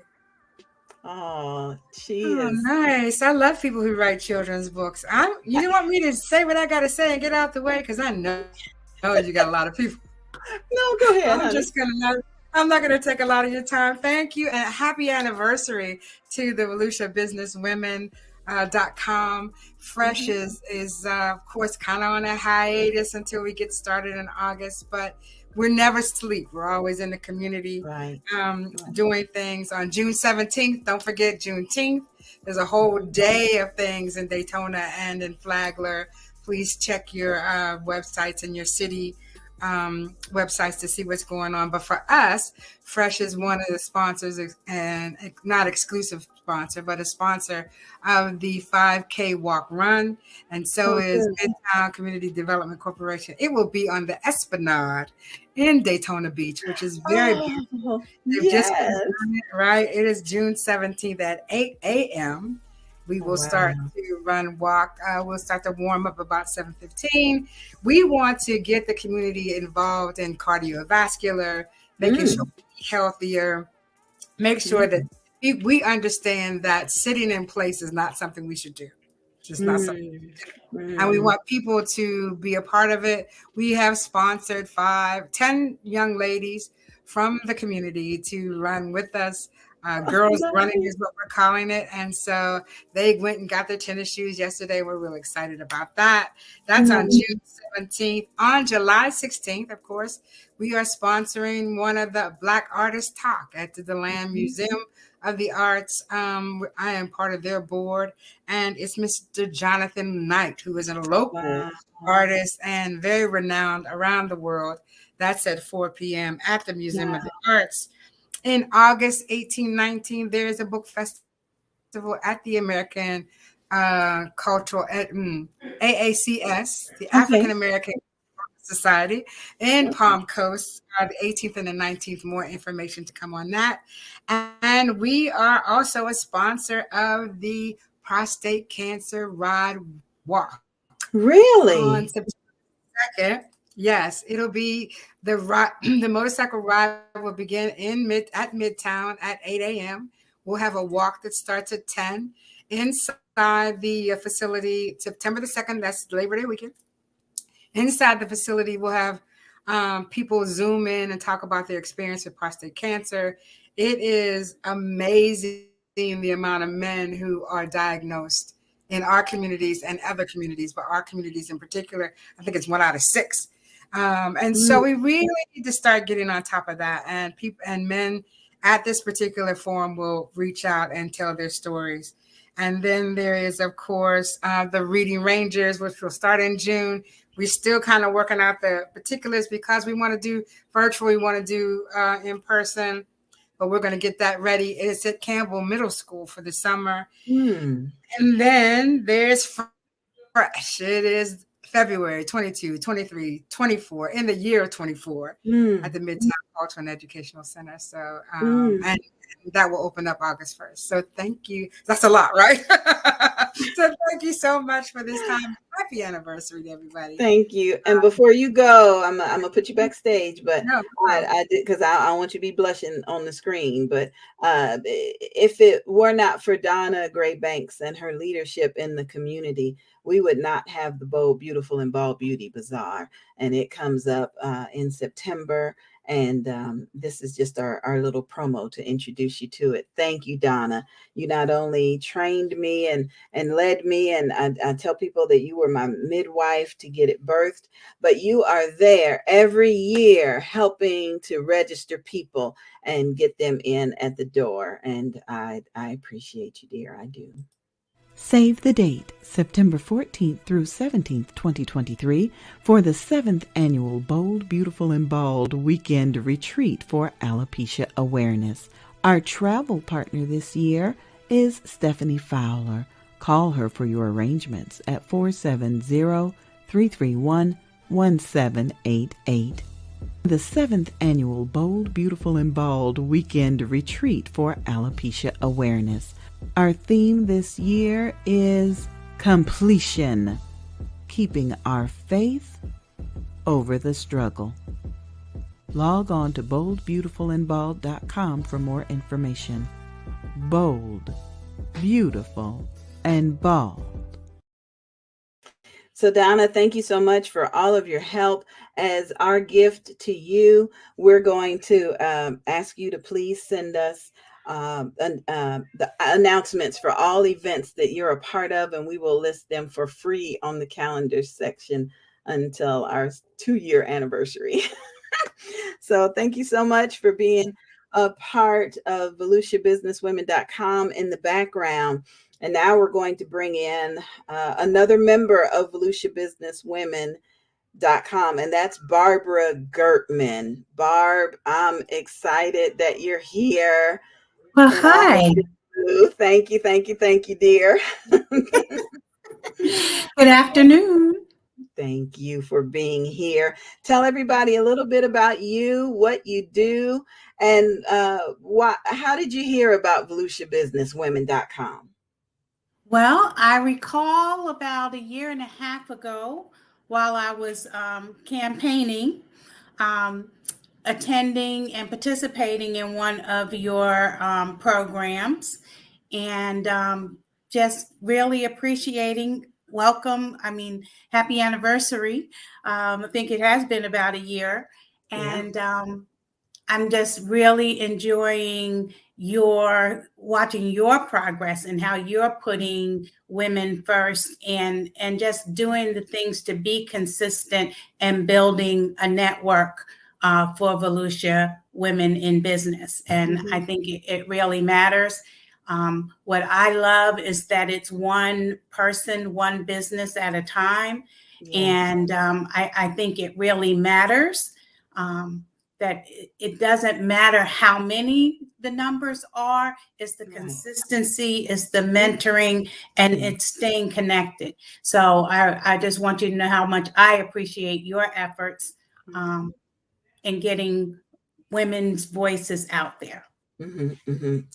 Oh, she is nice. I love people who write children's books. You don't want me to say what I got to say and get out the way, because I know you got a lot of people. No, go ahead. I'm not gonna take a lot of your time. Thank you, and happy anniversary to the Volusia Businesswomen.com. Fresh is of course kind of on a hiatus until we get started in August, but we're never asleep. We're always in the community, doing things. On June 17th, don't forget Juneteenth. There's a whole day of things in Daytona and in Flagler. Please check your websites and your city websites to see what's going on. But for us, Fresh is one of the sponsors, and not exclusive sponsor, but a sponsor of the 5K Walk Run. And so is Midtown Community Development Corporation. It will be on the Esplanade in Daytona Beach, which is very beautiful. They've just done it, right? It is June 17th at 8 a.m. We will start to walk. We'll start to warm up about 7:15. We want to get the community involved in cardiovascular, making sure we eat healthier, make sure that we understand that sitting in place is not something we should do. It's just not something we should do. And we want people to be a part of it. We have sponsored 10 young ladies from the community to run with us. Girls running is what we're calling it. And so they went and got their tennis shoes yesterday. We're really excited about that. That's on June 17th. On July 16th, of course, we are sponsoring one of the Black Artists Talk at the DeLand Museum of the Arts. I am part of their board, and it's Mr. Jonathan Knight, who is a local artist and very renowned around the world. That's at 4 p.m. at the Museum of the Arts. In August 18-19, there is a book festival at the American Cultural AACS, the African American Society in Palm Coast, the 18th and the 19th. More information to come on that. And we are also a sponsor of the Prostate Cancer Ride Walk. Really? On September 2nd. Yes, it'll be the motorcycle ride will begin at Midtown at 8 a.m. We'll have a walk that starts at 10 inside the facility. September the 2nd, that's Labor Day weekend. Inside the facility, we'll have people Zoom in and talk about their experience with prostate cancer. It is amazing seen the amount of men who are diagnosed in our communities and other communities, but our communities in particular, I think it's 1 out of 6. And so we really need to start getting on top of that. And people and men at this particular forum will reach out and tell their stories. And then there is, of course, the Reading Rangers, which will start in June. We're still kind of working out the particulars because we want to do virtual, we want to do in person, but we're going to get that ready. It's at Campbell Middle School for the summer. And then there's Fresh. It is February 22, 23, 24, in the year of 24 at the Midtown Cultural and Educational Center. So, and that will open up August 1st. So thank you. That's a lot, right? So thank you so much for this time. Happy anniversary to everybody. Thank you. And before you go, I'm gonna put you backstage, but I did, because I want you to be blushing on the screen. But if it were not for Donna Gray Banks and her leadership in the community, we would not have the Bold, Beautiful, and Bald Beauty Bazaar. And it comes up in September. And this is just our little promo to introduce you to it. Thank you, Donna. You not only trained me and led me, and I tell people that you were my midwife to get it birthed, but you are there every year helping to register people and get them in at the door. And I appreciate you, dear. I do. Save the date, September 14th through 17th, 2023, for the 7th Annual Bold, Beautiful, and Bald Weekend Retreat for Alopecia Awareness. Our travel partner this year is Stephanie Fowler. Call her for your arrangements at 470-331-1788. The 7th Annual Bold, Beautiful, and Bald Weekend Retreat for Alopecia Awareness. Our theme this year is completion, keeping our faith over the struggle. Log on to boldbeautifulandbald.com for more information. Bold, beautiful, and bald. So Donna, thank you so much for all of your help. As our gift to you, we're going to ask you to please send us the announcements for all events that you're a part of, and we will list them for free on the calendar section until our 2-year anniversary. So thank you so much for being a part of VeluciaBusinessWomen.com in the background. And now we're going to bring in another member of VeluciaBusinessWomen.com, and that's Barbara Gertman. Barb, I'm excited that you're here. Well, hi. Thank you, dear. Good afternoon. Thank you for being here. Tell everybody a little bit about you, what you do, and how did you hear about VeluciaBusinessWomen.com? Well, I recall about 1.5 years ago, while I was campaigning, attending and participating in one of your programs, and just really appreciating. Welcome. I mean, happy anniversary. I think it has been about 1 year, and I'm just really enjoying watching your progress and how you're putting women first, and just doing the things to be consistent and building a network for Volusia Women in Business. And I think it really matters. What I love is that it's one person, one business at a time. And I think it really matters that it doesn't matter how many the numbers are, it's the consistency, it's the mentoring, and it's staying connected. So I just want you to know how much I appreciate your efforts in getting women's voices out there.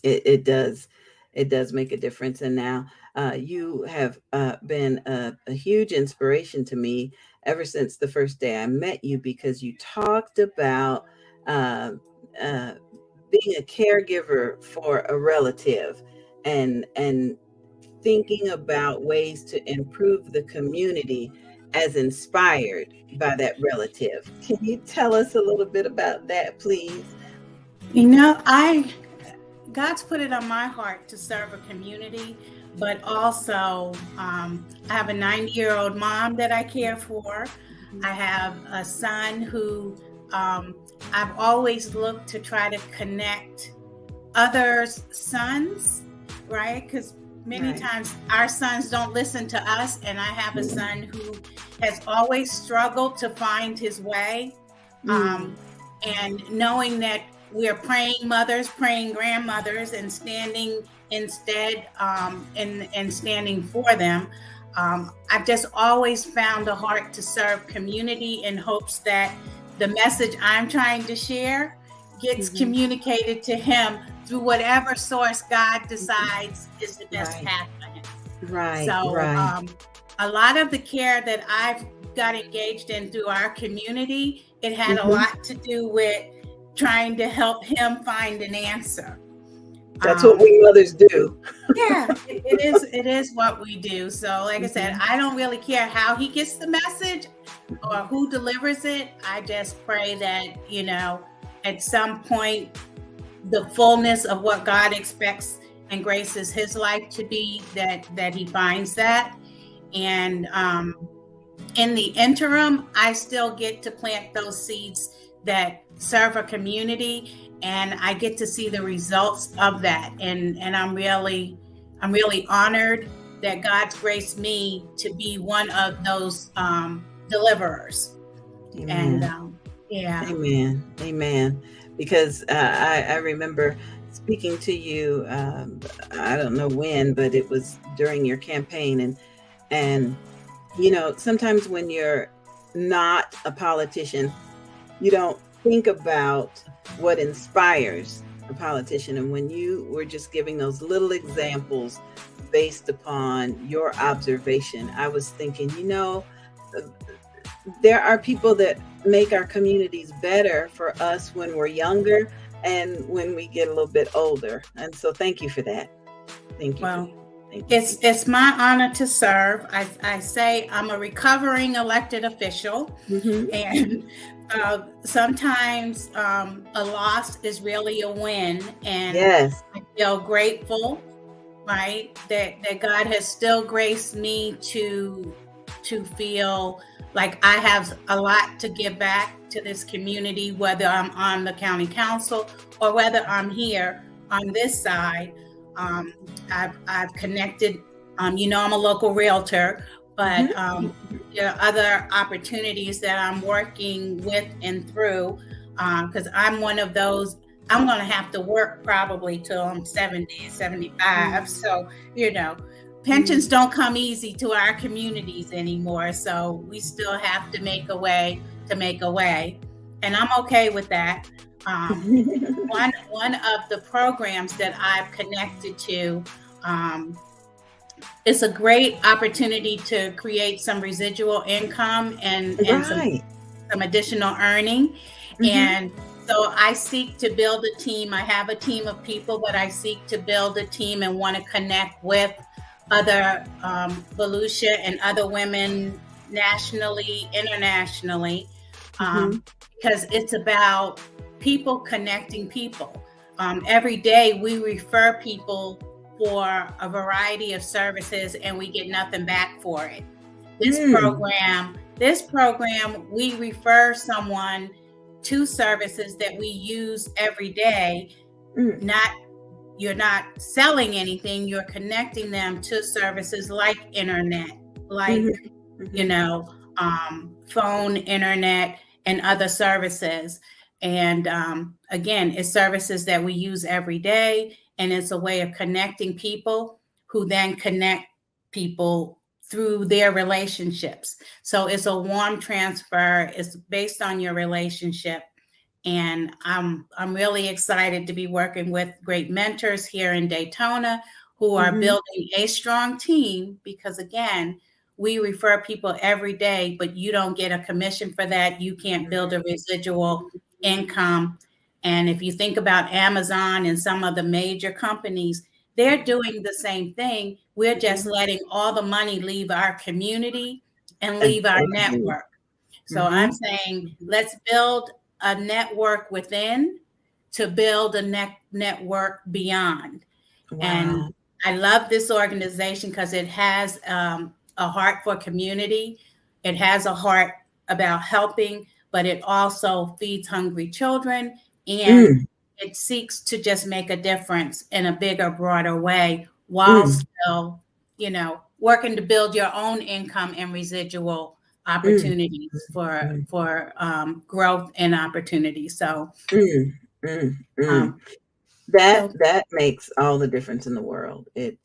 It does make a difference. And now you have been a huge inspiration to me ever since the first day I met you, because you talked about being a caregiver for a relative and thinking about ways to improve the community as inspired by that relative. Can you tell us a little bit about that, please? You know, God's put it on my heart to serve a community, but also I have a 90-year-old mom that I care for. I have a son who I've always looked to try to connect others' sons, right? Because many times our sons don't listen to us, and I have a son who has always struggled to find his way. And knowing that we're praying mothers, praying grandmothers, and standing instead and standing for them. I've just always found a heart to serve community in hopes that the message I'm trying to share gets communicated to him through whatever source God decides is the best path for him. So a lot of the care that I've got engaged in through our community, it had a lot to do with trying to help him find an answer. That's what we mothers do. Yeah, it is what we do. So like I said, I don't really care how he gets the message or who delivers it. I just pray that, at some point, the fullness of what God expects and graces his life to be, that he finds that. And in the interim, I still get to plant those seeds that serve a community, and I get to see the results of that. And I'm really honored that God's graced me to be one of those deliverers. Amen. And Amen. Because I remember speaking to you, I don't know when, but it was during your campaign. And sometimes when you're not a politician, you don't think about what inspires a politician. And when you were just giving those little examples based upon your observation, I was thinking, there are people that make our communities better for us when we're younger and when we get a little bit older. And so thank you for that. Thank you. Well, it's my honor to serve. I say I'm a recovering elected official, and sometimes a loss is really a win. And I feel grateful, right, that God has still graced me to feel like I have a lot to give back to this community, whether I'm on the county council or whether I'm here on this side. I've connected, I'm a local realtor, but there are other opportunities that I'm working with and through, because I'm one of those, I'm going to have to work probably till I'm 70, 75. So, pensions don't come easy to our communities anymore. So we still have to make a way to make a way. And I'm okay with that. One of the programs that I've connected to is a great opportunity to create some residual income and some additional earning. And so I seek to build a team. I have a team of people, but I seek to build a team and want to connect with other Volusia and other women nationally, internationally, because it's about people connecting people. Every day we refer people for a variety of services and we get nothing back for it. This program, we refer someone to services that we use every day. You're not selling anything, you're connecting them to services like internet, like, phone, internet, and other services. And again, it's services that we use every day. And it's a way of connecting people who then connect people through their relationships. So it's a warm transfer. It's based on your relationship. And I'm really excited to be working with great mentors here in Daytona who are building a strong team, because again, we refer people every day, but you don't get a commission for that. You can't build a residual income. And if you think about Amazon and some of the major companies, they're doing the same thing. We're just letting all the money leave our community and leave our network. So I'm saying, let's build a network within to build a network beyond. Wow. And I love this organization because it has a heart for community. It has a heart about helping, but it also feeds hungry children, and it seeks to just make a difference in a bigger, broader way while still, working to build your own income and residual opportunities for growth and opportunity. So that makes all the difference in the world. It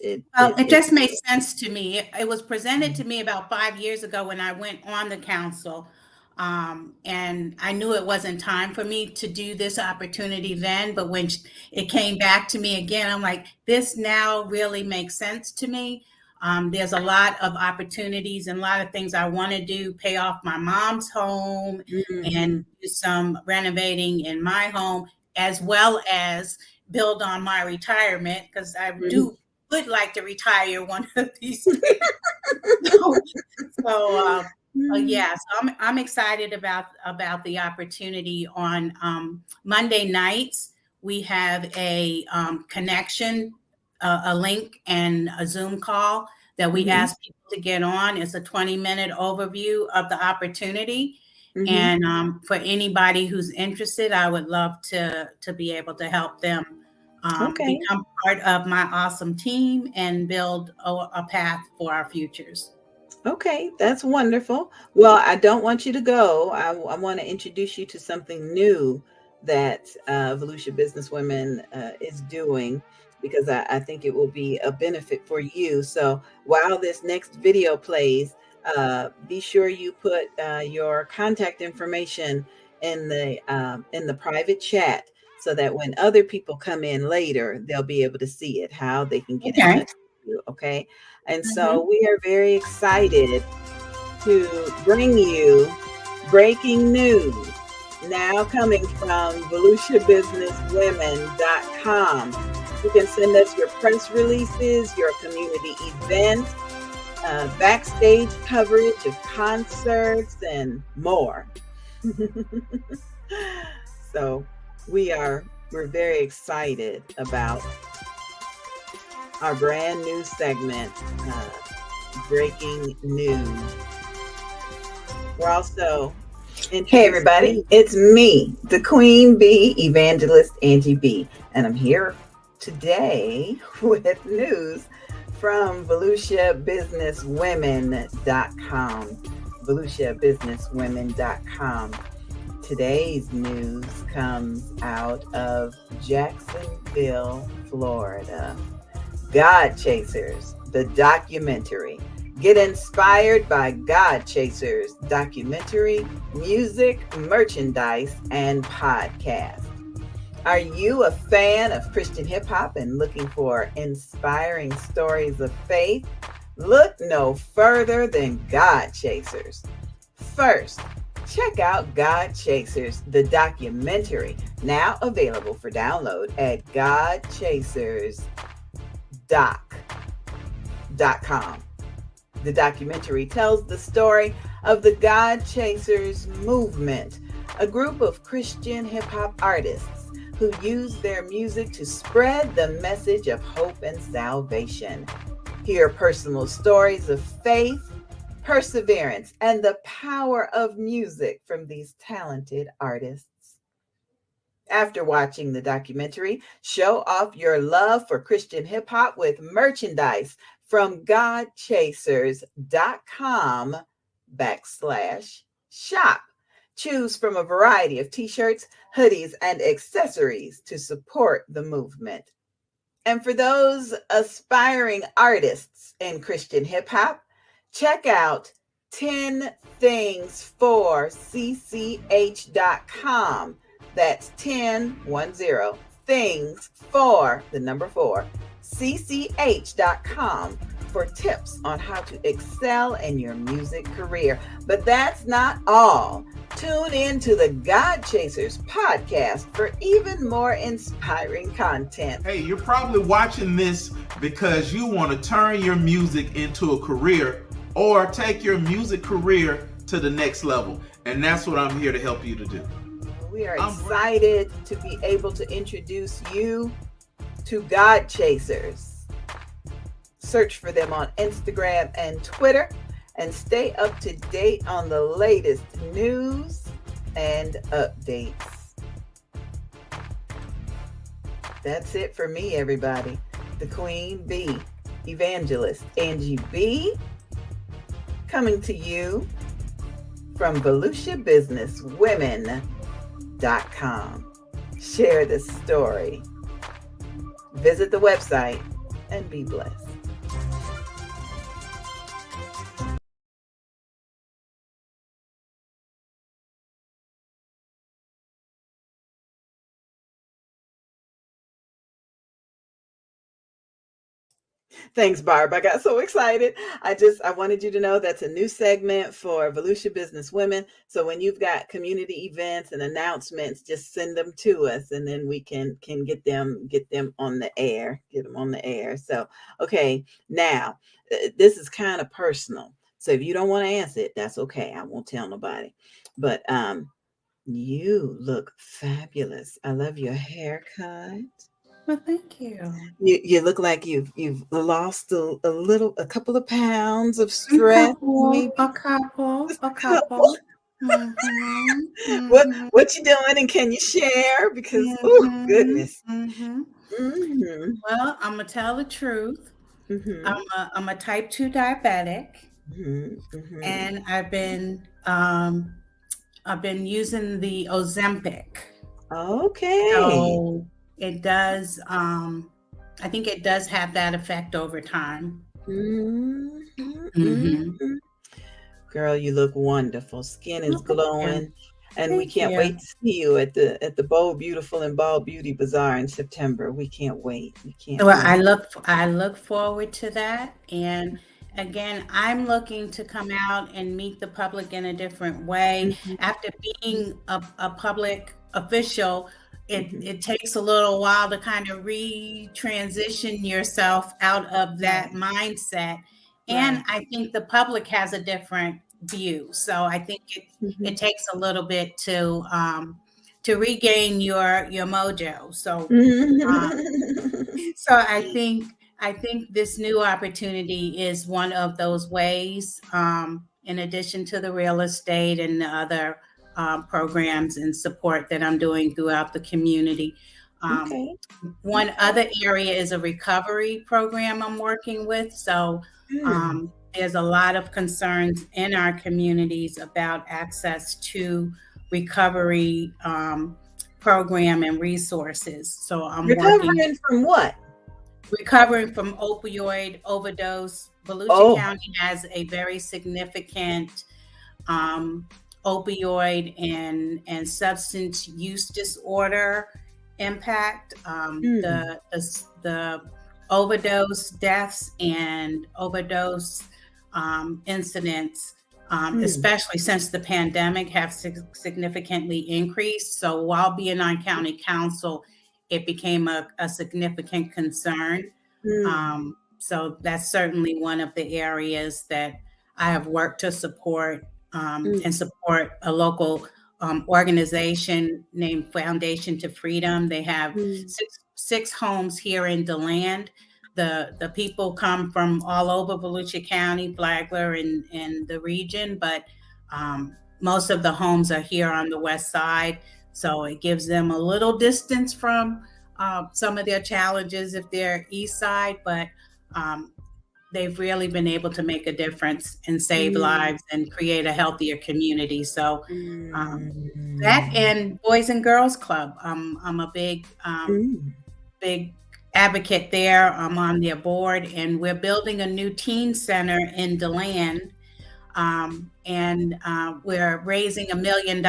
just made sense to me. It was presented to me about 5 years ago when I went on the council. And I knew it wasn't time for me to do this opportunity then, but when it came back to me again, I'm like, this now really makes sense to me. There's a lot of opportunities and a lot of things I want to do, pay off my mom's home and do some renovating in my home, as well as build on my retirement, because I would like to retire one of these days. So I'm excited about the opportunity. On Monday nights, we have a connection, a link and a Zoom call that we ask people to get on. It's a 20-minute overview of the opportunity. And for anybody who's interested, I would love to be able to help them become part of my awesome team and build a path for our futures. Okay, that's wonderful. Well, I don't want you to go. I want to introduce you to something new that Volusia Businesswomen is doing, because I think it will be a benefit for you. So while this next video plays, be sure you put your contact information in the private chat, so that when other people come in later, they'll be able to see it, how they can get in touch with you. Okay. And so we are very excited to bring you breaking news now coming from VolusiaBusinessWomen.com. You can send us your press releases, your community events, backstage coverage of concerts, and more. So we're very excited about our brand new segment, Breaking News. We're also hey everybody, it's me, the Queen Bee, Evangelist Angie B, and I'm here today with news from VolusiaBusinessWomen.com. VolusiaBusinessWomen.com. Today's news comes out of Jacksonville, Florida. God Chasers, the documentary. Get inspired by God Chasers documentary, music, merchandise, and podcast. Are you a fan of Christian hip hop and looking for inspiring stories of faith? Look no further than God Chasers. First, check out God Chasers, the documentary, now available for download at godchasersdoc.com. The documentary tells the story of the God Chasers movement, a group of Christian hip hop artists who use their music to spread the message of hope and salvation. Hear personal stories of faith, perseverance, and the power of music from these talented artists. After watching the documentary, show off your love for Christian hip hop with merchandise from godchasers.com/shop. Choose from a variety of t-shirts, hoodies, and accessories to support the movement. And for those aspiring artists in Christian hip hop, check out 10 Things for CCH.com. That's 10 things for the number 4 CCH.com for tips on how to excel in your music career. But that's not all. Tune in to the God Chasers podcast for even more inspiring content. Hey, you're probably watching this because you want to turn your music into a career or take your music career to the next level. And that's what I'm here to help you to do. We are excited to be able to introduce you to God Chasers. Search for them on Instagram and Twitter and stay up to date on the latest news and updates. That's it for me, everybody. The Queen Bee, Evangelist Angie B, coming to you from VolusiaBusinessWomen.com. Share this story. Visit the website and be blessed. Thanks, Barb. I got so excited. I wanted you to know that's a new segment for Volusia Business Women. So when you've got community events and announcements, just send them to us, and then we can get them on the air. Get them on the air. So okay, now this is kind of personal. So if you don't want to answer it, that's okay. I won't tell nobody. But you look fabulous. I love your haircut. Well, thank you. You look like you've lost a couple of pounds of stress. A couple. Mm-hmm. What you doing, and can you share? Because oh goodness. Well, I'm gonna tell the truth. I'm a type 2 diabetic, and I've been using the Ozempic. Okay. So it does. I think it does have that effect over time. Girl, you look wonderful. Skin is glowing, and we Thank can't you. wait to see you at the Bold, Beautiful, and Bald Beauty Bazaar in September. We can't wait. We can't. Well, wait. I look forward to that, and again, I'm looking to come out and meet the public in a different way. After being a public official, it takes a little while to kind of re-transition yourself out of that mindset. And I think the public has a different view. So I think it takes a little bit to regain your mojo. So so I think this new opportunity is one of those ways, in addition to the real estate and the other programs and support that I'm doing throughout the community. One other area is a recovery program I'm working with. So there's a lot of concerns in our communities about access to recovery program and resources. So I'm recovering from what? Recovering from opioid overdose. Volusia County has a very significant opioid and substance use disorder impact. The overdose deaths and overdose incidents, especially since the pandemic, have significantly increased. So while being on county council, it became a significant concern. So that's certainly one of the areas that I have worked to support and support a local organization named Foundation to Freedom. They have six homes here in DeLand. The people come from all over Volusia County, Flagler, and the region, but most of the homes are here on the west side. So it gives them a little distance from some of their challenges if they're east side, but they've really been able to make a difference and save lives and create a healthier community. So that and Boys and Girls Club, I'm a big advocate there. I'm on their board, and we're building a new teen center in DeLand. And we're raising $1 million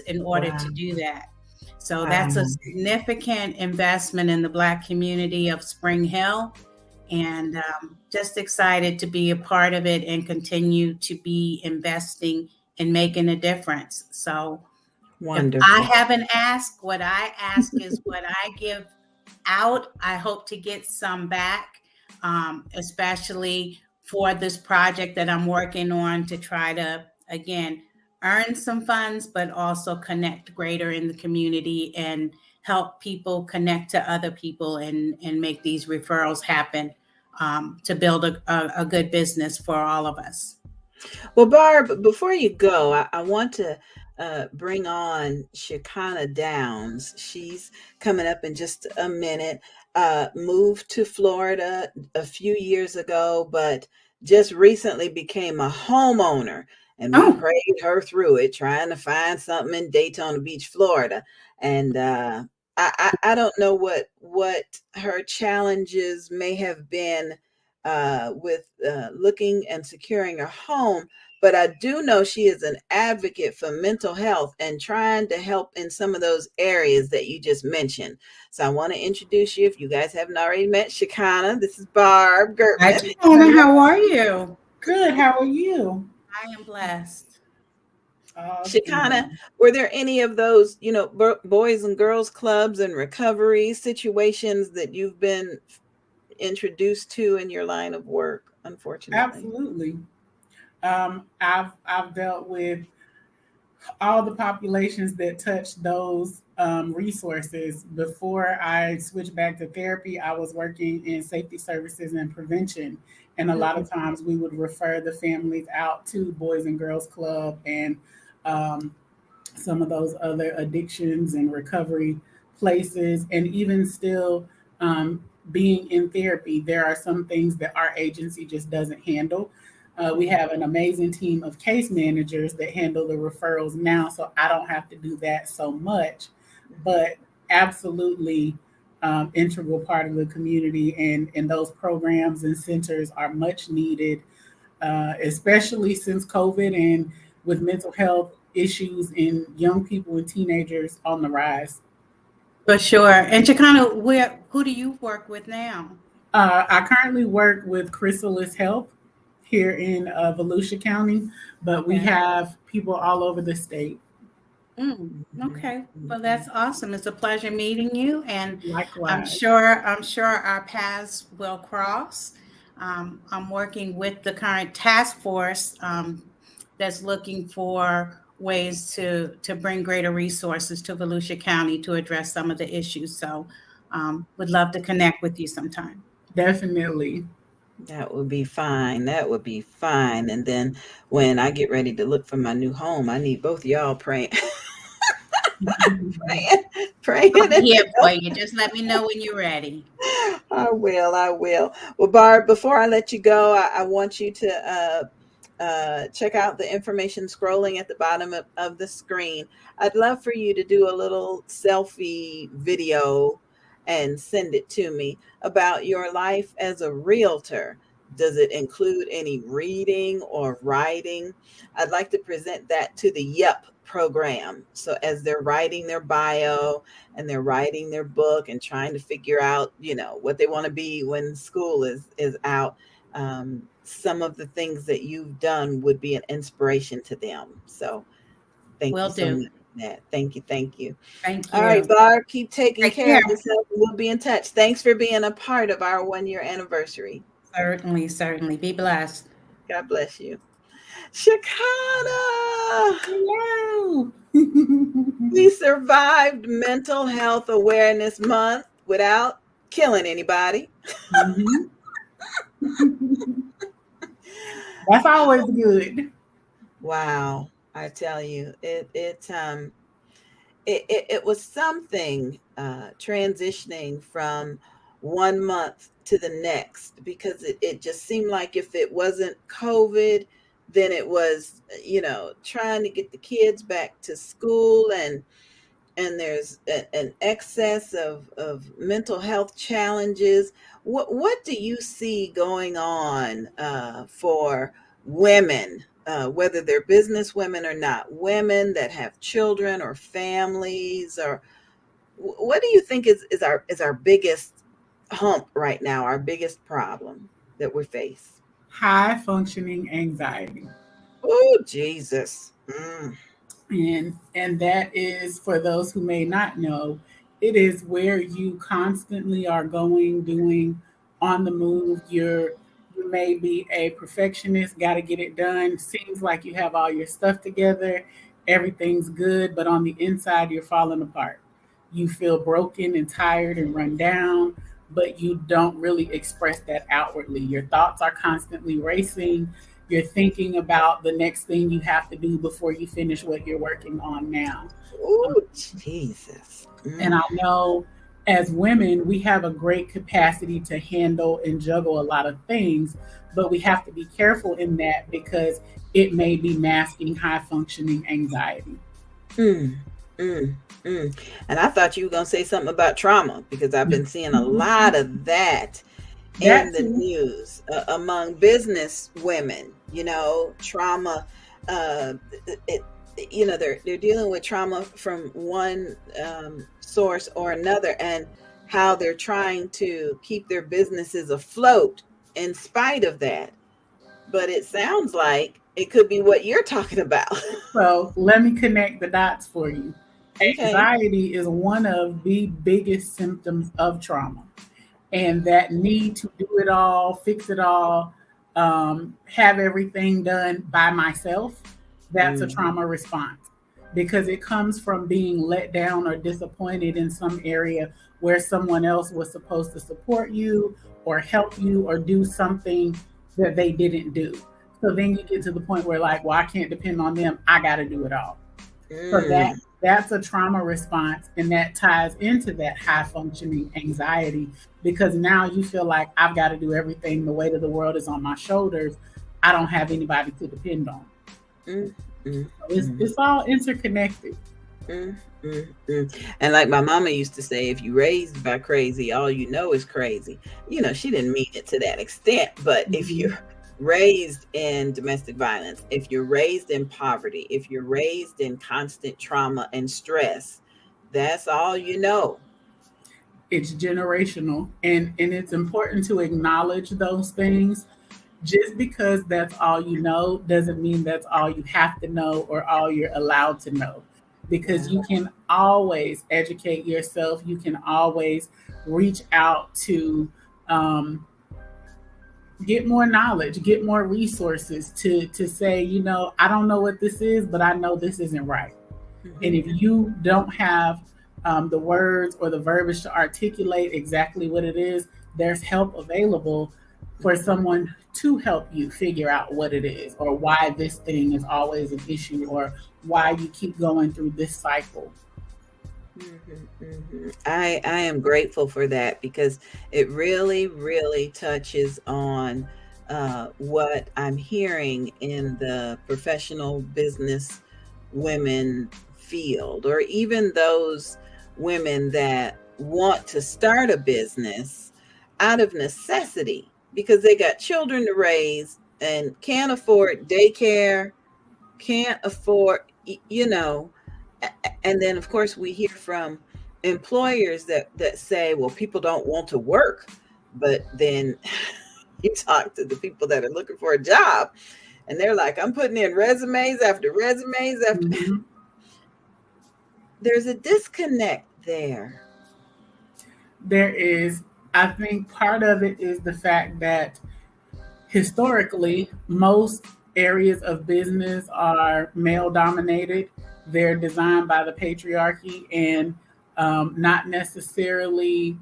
in order to do that. So that's a significant investment in the Black community of Spring Hill, and just excited to be a part of it and continue to be investing and making a difference. So wonderful. If I haven't asked, what I ask is what I give out. I hope to get some back, especially for this project that I'm working on to try to, again, earn some funds, but also connect greater in the community and help people connect to other people and make these referrals happen, to build a good business for all of us. Well, Barb, before you go, I want to bring on Shekinah Downs. She's coming up in just a minute. Moved to Florida a few years ago, but just recently became a homeowner. And we Oh, prayed her through it, trying to find something in Daytona Beach, Florida. And I don't know what her challenges may have been with looking and securing a home, but I do know she is an advocate for mental health and trying to help in some of those areas that you just mentioned. So I want to introduce you, if you guys haven't already met Shekinah. This is Barb hi, Gertman. Shekinah. How are you? Good. How are you? I am blessed. Shekinah, were there any of those, boys and girls clubs and recovery situations that you've been introduced to in your line of work, unfortunately? Absolutely. I've dealt with all the populations that touch those resources. Before I switched back to therapy, I was working in safety services and prevention. And a lot of times we would refer the families out to Boys and Girls Club and some of those other addictions and recovery places. And even still being in therapy, there are some things that our agency just doesn't handle. We have an amazing team of case managers that handle the referrals now, so I don't have to do that so much, but absolutely integral part of the community, and those programs and centers are much needed, especially since COVID and with mental health issues in young people and teenagers on the rise. For sure. And Shekinah, who do you work with now? I currently work with Chrysalis Health here in Volusia County, but we have people all over the state. Okay, well, that's awesome. It's a pleasure meeting you, and Likewise. I'm sure our paths will cross. I'm working with the current task force that's looking for ways to bring greater resources to Volusia County to address some of the issues. So, would love to connect with you sometime. Definitely. That would be fine. That would be fine. And then when I get ready to look for my new home, I need both of y'all praying. praying. I'll be here for you. Just let me know when you're ready. I will. Well, Barb, before I let you go, I want you to check out the information scrolling at the bottom of the screen. I'd love for you to do a little selfie video and send it to me about your life as a realtor. Does it include any reading or writing? I'd like to present that to the YEP program. So as they're writing their bio and they're writing their book and trying to figure out, what they want to be when school is out, some of the things that you've done would be an inspiration to them. So thank you so much for that. Thank you. Thank you. All right, Barb, keep taking Take care of care. yourself. We'll be in touch. Thanks for being a part of our 1-year anniversary. Certainly. Be blessed. God bless you. Shekinah! Hello. We survived Mental Health Awareness Month without killing anybody. That's always good. Wow. I tell you, it was something transitioning from 1 month to the next, because it just seemed like if it wasn't COVID, then it was, trying to get the kids back to school, and there's an excess of mental health challenges. What do you see going on for women, whether they're business women or not, women that have children or families, or what do you think is our biggest hump right now, our biggest problem that we face? High functioning anxiety. Oh, Jesus. And that is, for those who may not know, it is where you constantly are going, doing, on the move. You're you may be a perfectionist, got to get it done. Seems like you have all your stuff together, everything's good, but on the inside, you're falling apart. You feel broken and tired and run down, but you don't really express that outwardly. Your thoughts are constantly racing. You're thinking about the next thing you have to do before you finish what you're working on now. Oh, Jesus. And I know as women, we have a great capacity to handle and juggle a lot of things, but we have to be careful in that because it may be masking high functioning anxiety. Mm, mm, mm. And I thought you were going to say something about trauma because I've been seeing a lot of that in the news among business women. You know, trauma. They're dealing with trauma from one source or another, and how they're trying to keep their businesses afloat in spite of that. But it sounds like it could be what you're talking about. So let me connect the dots for you. Okay. Anxiety is one of the biggest symptoms of trauma. And that need to do it all, fix it all, have everything done by myself, that's a trauma response. Because it comes from being let down or disappointed in some area where someone else was supposed to support you or help you or do something that they didn't do. So then you get to the point where like, well, I can't depend on them. I got to do it all. So that's a trauma response, and that ties into that high functioning anxiety because now you feel like I've got to do everything. The weight of the world is on my shoulders. I don't have anybody to depend on. It's all interconnected. And like my mama used to say, if you raised by crazy, all you know is crazy. You know, she didn't mean it to that extent, but if you're raised in domestic violence, if you're raised in poverty, if you're raised in constant trauma and stress, that's all you know. It's generational, and it's important to acknowledge those things. Just because that's all you know doesn't mean that's all you have to know or all you're allowed to know, because you can always educate yourself. You can always reach out to get more knowledge, get more resources to say, you know, I don't know what this is, but I know this isn't right. And if you don't have the words or the verbiage to articulate exactly what it is, there's help available for someone to help you figure out what it is or why this thing is always an issue or why you keep going through this cycle. I am grateful for that because it really touches on what I'm hearing in the professional business women field, or even those women that want to start a business out of necessity because they got children to raise and can't afford daycare, can't afford, and then of course we hear from employers that say, well, people don't want to work, but then you talk to the people that are looking for a job and they're like, I'm putting in resumes after resumes after. There's a disconnect there. There is. I think part of it is the fact that historically most areas of business are male dominated. They're designed by the patriarchy and not necessarily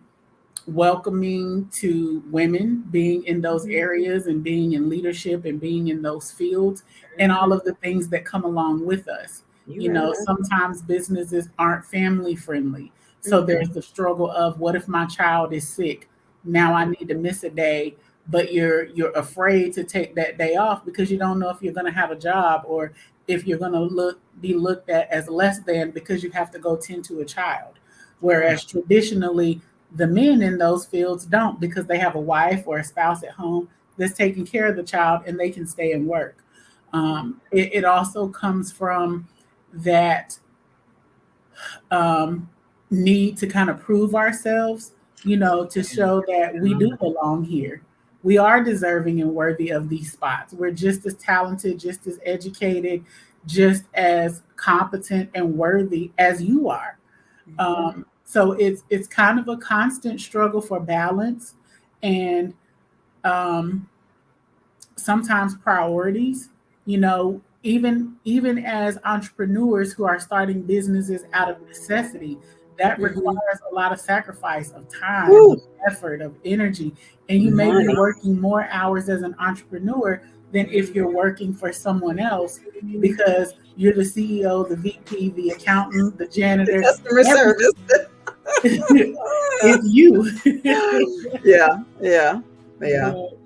welcoming to women being in those areas and being in leadership and being in those fields and all of the things that come along with us. You know, sometimes businesses aren't family friendly. So there's the struggle of, what if my child is sick? Now I need to miss a day, but you're afraid to take that day off because you don't know if you're going to have a job or if you're going to be looked at as less than because you have to go tend to a child. Whereas traditionally, the men in those fields don't, because they have a wife or a spouse at home that's taking care of the child and they can stay and work. It also comes from that need to kind of prove ourselves, you know, to show that we do belong here. We are deserving and worthy of these spots. We're just as talented, just as educated, just as competent and worthy as you are. So it's kind of a constant struggle for balance. And sometimes priorities, you know, even as entrepreneurs who are starting businesses out of necessity, that requires a lot of sacrifice of time, Woo, of effort, of energy. And you may be money. working more hours as an entrepreneur than if you're working for someone else, because you're the CEO, the VP, the accountant, the The janitor, customer service. it's you. Yeah, yeah, yeah. But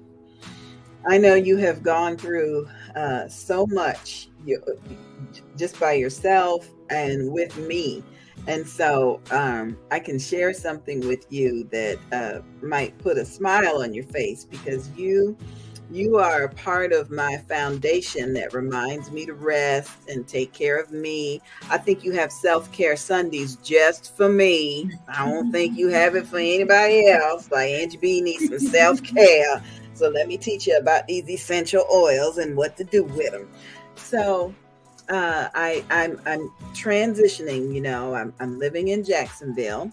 I know you have gone through so much just by yourself and with me. And so I can share something with you that might put a smile on your face, because you are a part of my foundation that reminds me to rest and take care of me. I think you have self-care Sundays just for me. I don't think you have it for anybody else. Like, Angie B needs some self-care. So let me teach you about these essential oils and what to do with them. So I'm transitioning, you know, I'm living in Jacksonville,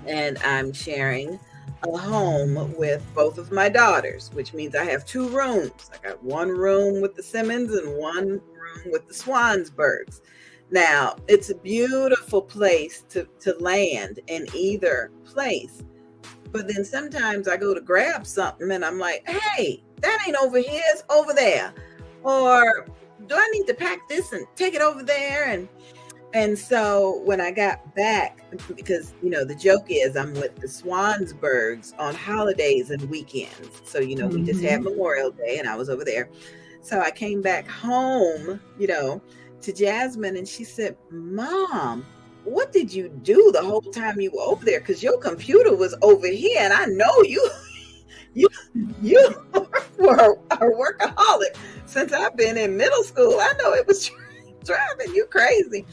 and I'm sharing a home with both of my daughters, which means I have 2 rooms. I got one room with the Simmons and one room with the Swansburgs. Now, it's a beautiful place to land in either place. But then sometimes I go to grab something and I'm like, hey, that ain't over here, it's over there. Or do I need to pack this and take it over there? And so when I got back, because, you know, the joke is I'm with the Swansburgs on holidays and weekends. So, you know, we just had Memorial Day and I was over there. So I came back home, you know, to Jasmine, and she said, Mom, what did you do the whole time you were over there? Because your computer was over here, and I know you were a workaholic. Since I've been in middle school, I know it was driving you crazy.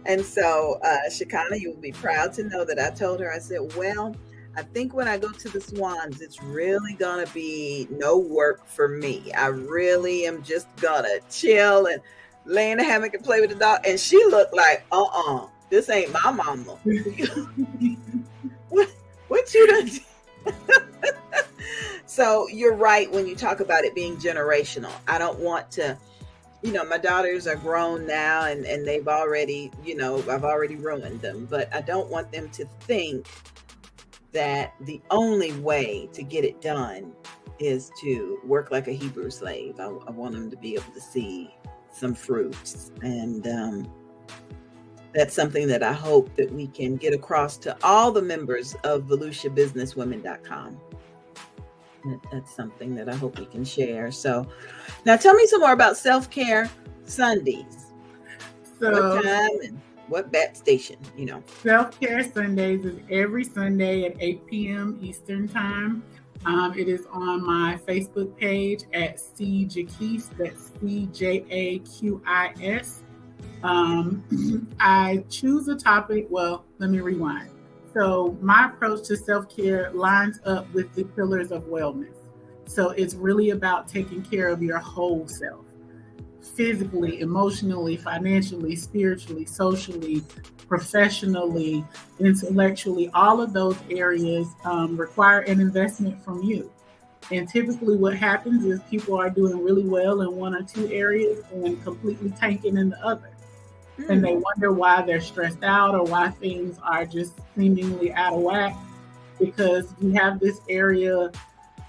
And so, Shakana, you will be proud to know that I told her, I said, well, I think when I go to the Swans, it's really going to be no work for me. I really am just going to chill and lay in the hammock and play with the dog. And she looked like, this ain't my mama. What you done? So you're right when you talk about it being generational. I don't want to, you know, my daughters are grown now and they've already, you know, I've already ruined them, but I don't want them to think that the only way to get it done is to work like a Hebrew slave. I want them to be able to see some fruits. And that's something that I hope that we can get across to all the members of VeluciaBusinessWomen.com. That's something that I hope we can share. So now tell me some more about Self-Care Sundays. So, what time and what bat station, you know? Self-Care Sundays is every Sunday at 8 p.m. Eastern Time. It is on my Facebook page at CJAQUIS. That's CJAQIS. I choose a topic. Well, let me rewind. So my approach to self-care lines up with the pillars of wellness. So it's really about taking care of your whole self, physically, emotionally, financially, spiritually, socially, professionally, intellectually. All of those areas require an investment from you. And typically what happens is people are doing really well in one or two areas and completely tanking in the other. And they wonder why they're stressed out or why things are just seemingly out of whack, because you have this area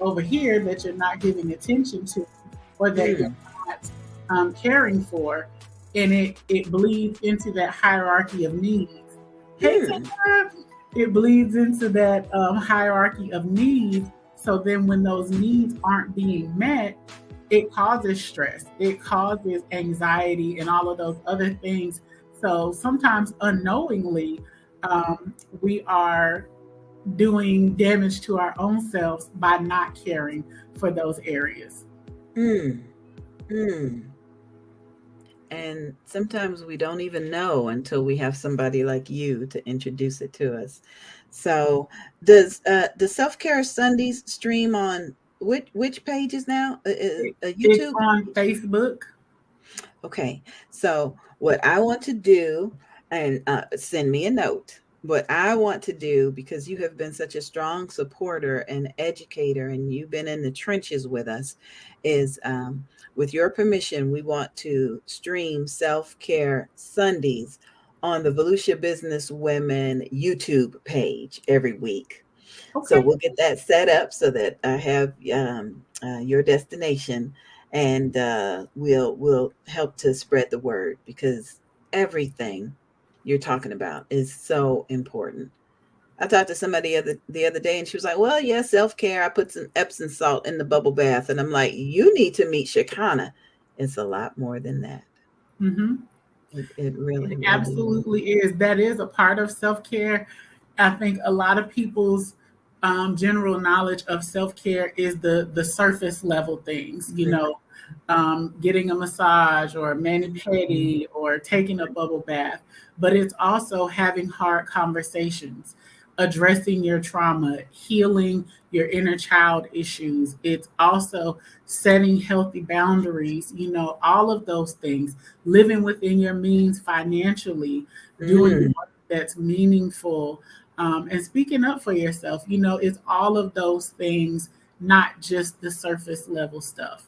over here that you're not giving attention to, or that you're not caring for, and it bleeds into that hierarchy of needs. It bleeds into that hierarchy of needs. So then when those needs aren't being met, it causes stress, it causes anxiety and all of those other things. So sometimes unknowingly, we are doing damage to our own selves by not caring for those areas. And sometimes we don't even know until we have somebody like you to introduce it to us. So does the Self-Care Sundays stream on which pages now? YouTube? It's on Facebook. Okay. So what I want to do, and send me a note, what I want to do, because you have been such a strong supporter and educator, and you've been in the trenches with us, is with your permission, we want to stream Self-Care Sundays on the Volusia Business Women YouTube page every week. Okay. So we'll get that set up so that I have your destination, and we'll help to spread the word, because everything you're talking about is so important. I talked to somebody the other day, and she was like, well, yeah, self-care. I put some Epsom salt in the bubble bath. And I'm like, you need to meet Shekinah. It's a lot more than that. Mm-hmm. It really absolutely is. That is a part of self-care. I think a lot of people's general knowledge of self-care is the surface level things, you know, getting a massage or mani-pedi or taking a bubble bath. But it's also having hard conversations, addressing your trauma, healing your inner child issues. It's also setting healthy boundaries, you know, all of those things, living within your means financially, doing work that's meaningful, and speaking up for yourself. You know, it's all of those things, not just the surface level stuff.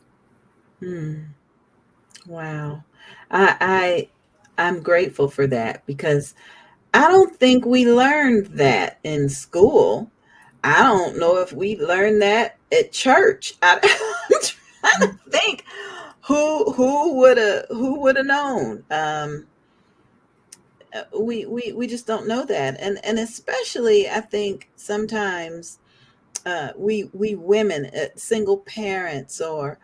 Wow. I'm grateful for that, because I don't think we learned that in school. I don't know if we learned that at church. I'm trying to think who would have known. We just don't know that, and especially I think sometimes we women, single parents, or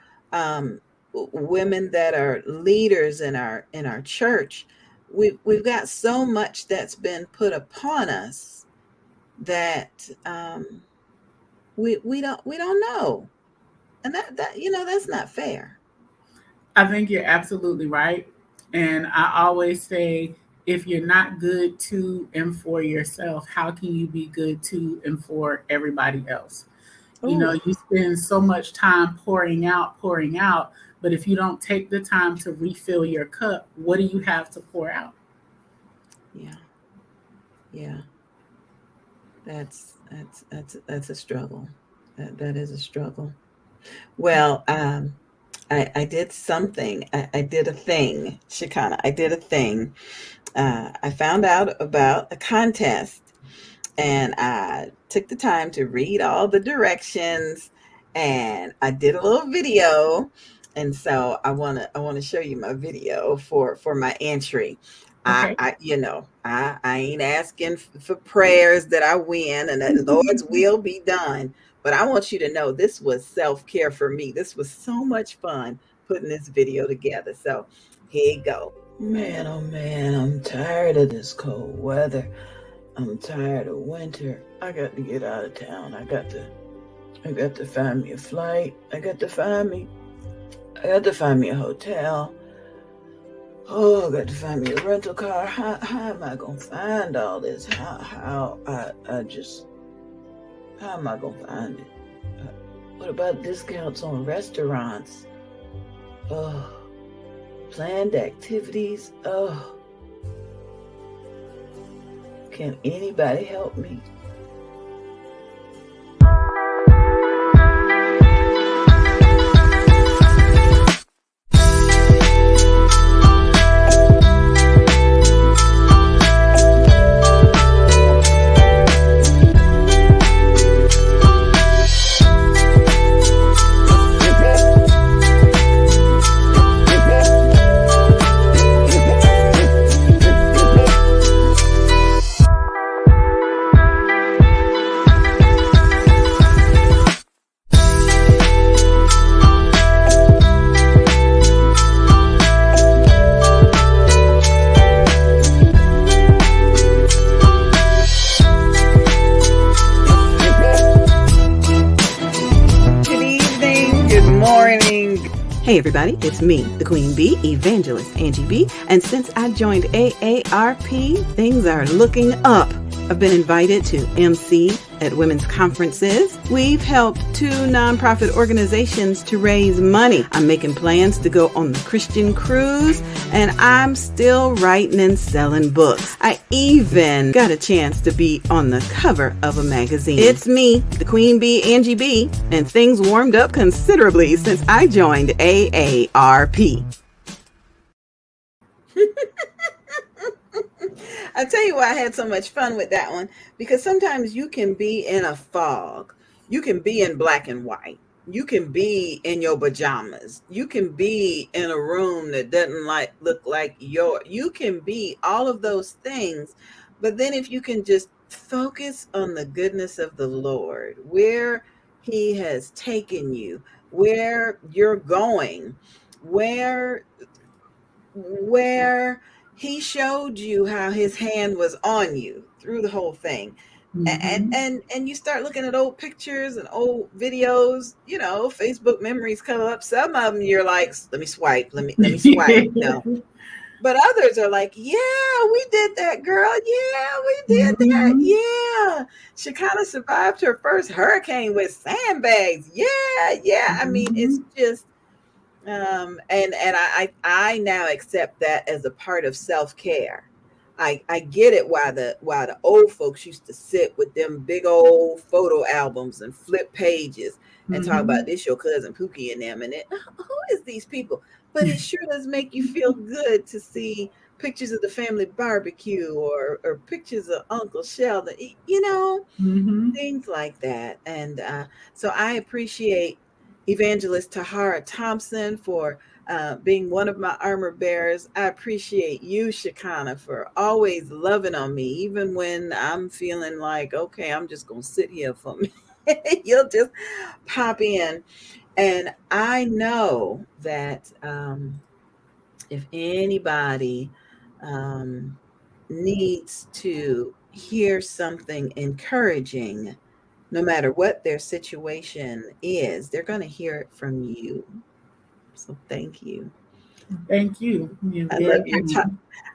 women that are leaders in our church, we've got so much that's been put upon us that we don't know, and that you know, that's not fair. I think you're absolutely right, and I always say, if you're not good to and for yourself, how can you be good to and for everybody else? You know, you spend so much time pouring out, but if you don't take the time to refill your cup, what do you have to pour out? Yeah. That's a struggle. That is a struggle. Well, I did something. I did a thing, Shekinah. I did a thing. I found out about a contest, and I took the time to read all the directions, and I did a little video. And so I want to show you my video for my entry. Okay. I ain't asking for prayers that I win and that the Lord's will be done. But I want you to know this was self-care for me. This was so much fun putting this video together. So here you go. Man, oh man, I'm tired of this cold weather. I'm tired of winter. I got to get out of town. I got to find me a flight. I got to find me a hotel. Oh, I got to find me a rental car. How am I gonna find all this? How am I gonna find it? What about discounts on restaurants? Oh, planned activities. Oh, can anybody help me? Hey everybody, it's me, the Queen Bee, Evangelist Angie B, and since I joined AARP, things are looking up. I've been invited to MC At women's conferences, we've helped 2 nonprofit organizations to raise money. I'm making plans to go on the Christian cruise, and I'm still writing and selling books. I even got a chance to be on the cover of a magazine. It's me, the Queen Bee, Angie B, and things warmed up considerably since I joined AARP. I tell you why I had so much fun with that one, because sometimes you can be in a fog. You can be in black and white. You can be in your pajamas. You can be in a room that doesn't look like you can be all of those things. But then if you can just focus on the goodness of the Lord, where he has taken you, where you're going, where he showed you how his hand was on you through the whole thing. And you start looking at old pictures and old videos, Facebook memories come up. Some of them you're like, let me swipe, let me swipe. No. But others are like, yeah, we did that, girl. Yeah, we did that. Yeah. She kind of survived her first hurricane with sandbags. Yeah. I mean, it's just and I now accept that as a part of self-care. I get it why the old folks used to sit with them big old photo albums and flip pages and talk about this your cousin Pookie and them, and who is these people? But it sure does make you feel good to see pictures of the family barbecue or pictures of Uncle Sheldon, things like that. And so I appreciate Evangelist Tahara Thompson for being one of my armor bearers. I appreciate you, Shakana, for always loving on me, even when I'm feeling like, okay, I'm just going to sit here for me. You'll just pop in. And I know that if anybody needs to hear something encouraging, no matter what their situation is, they're going to hear it from you. So thank you. Thank you.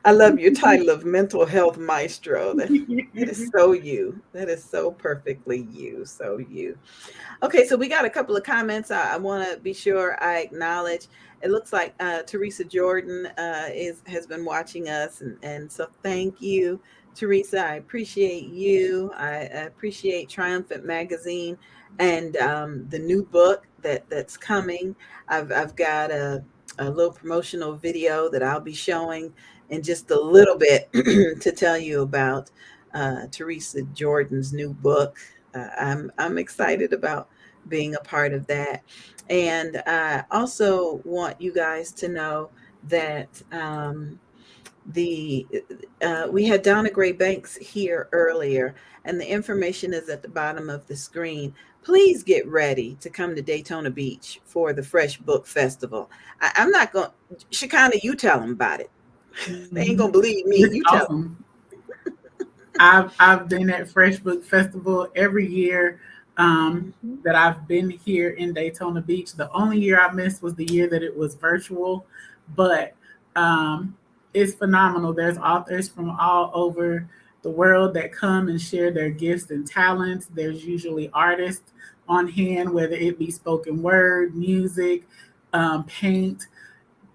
I love your title of mental health maestro. That is so you. That is so perfectly you. So you. Okay, so we got a couple of comments. I want to be sure I acknowledge. It looks like Teresa Jordan has been watching us, and so thank you, Teresa. I appreciate you. I appreciate Triumphant Magazine and the new book that's coming. I've got a little promotional video that I'll be showing in just a little bit to tell you about Teresa Jordan's new book. I'm excited about being a part of that. And I also want you guys to know that we had Donna Gray Banks here earlier, and the information is at the bottom of the screen. Please get ready to come to Daytona Beach for the Fresh Book Festival. I'm not going, Shakana, you tell them about it. They ain't gonna believe me. It's you awesome. Tell them. I've been at Fresh Book Festival every year that I've been here in Daytona Beach. The only year I missed was the year that it was virtual, but it's phenomenal. There's authors from all over the world that come and share their gifts and talents. There's usually artists on hand, whether it be spoken word, music, paint,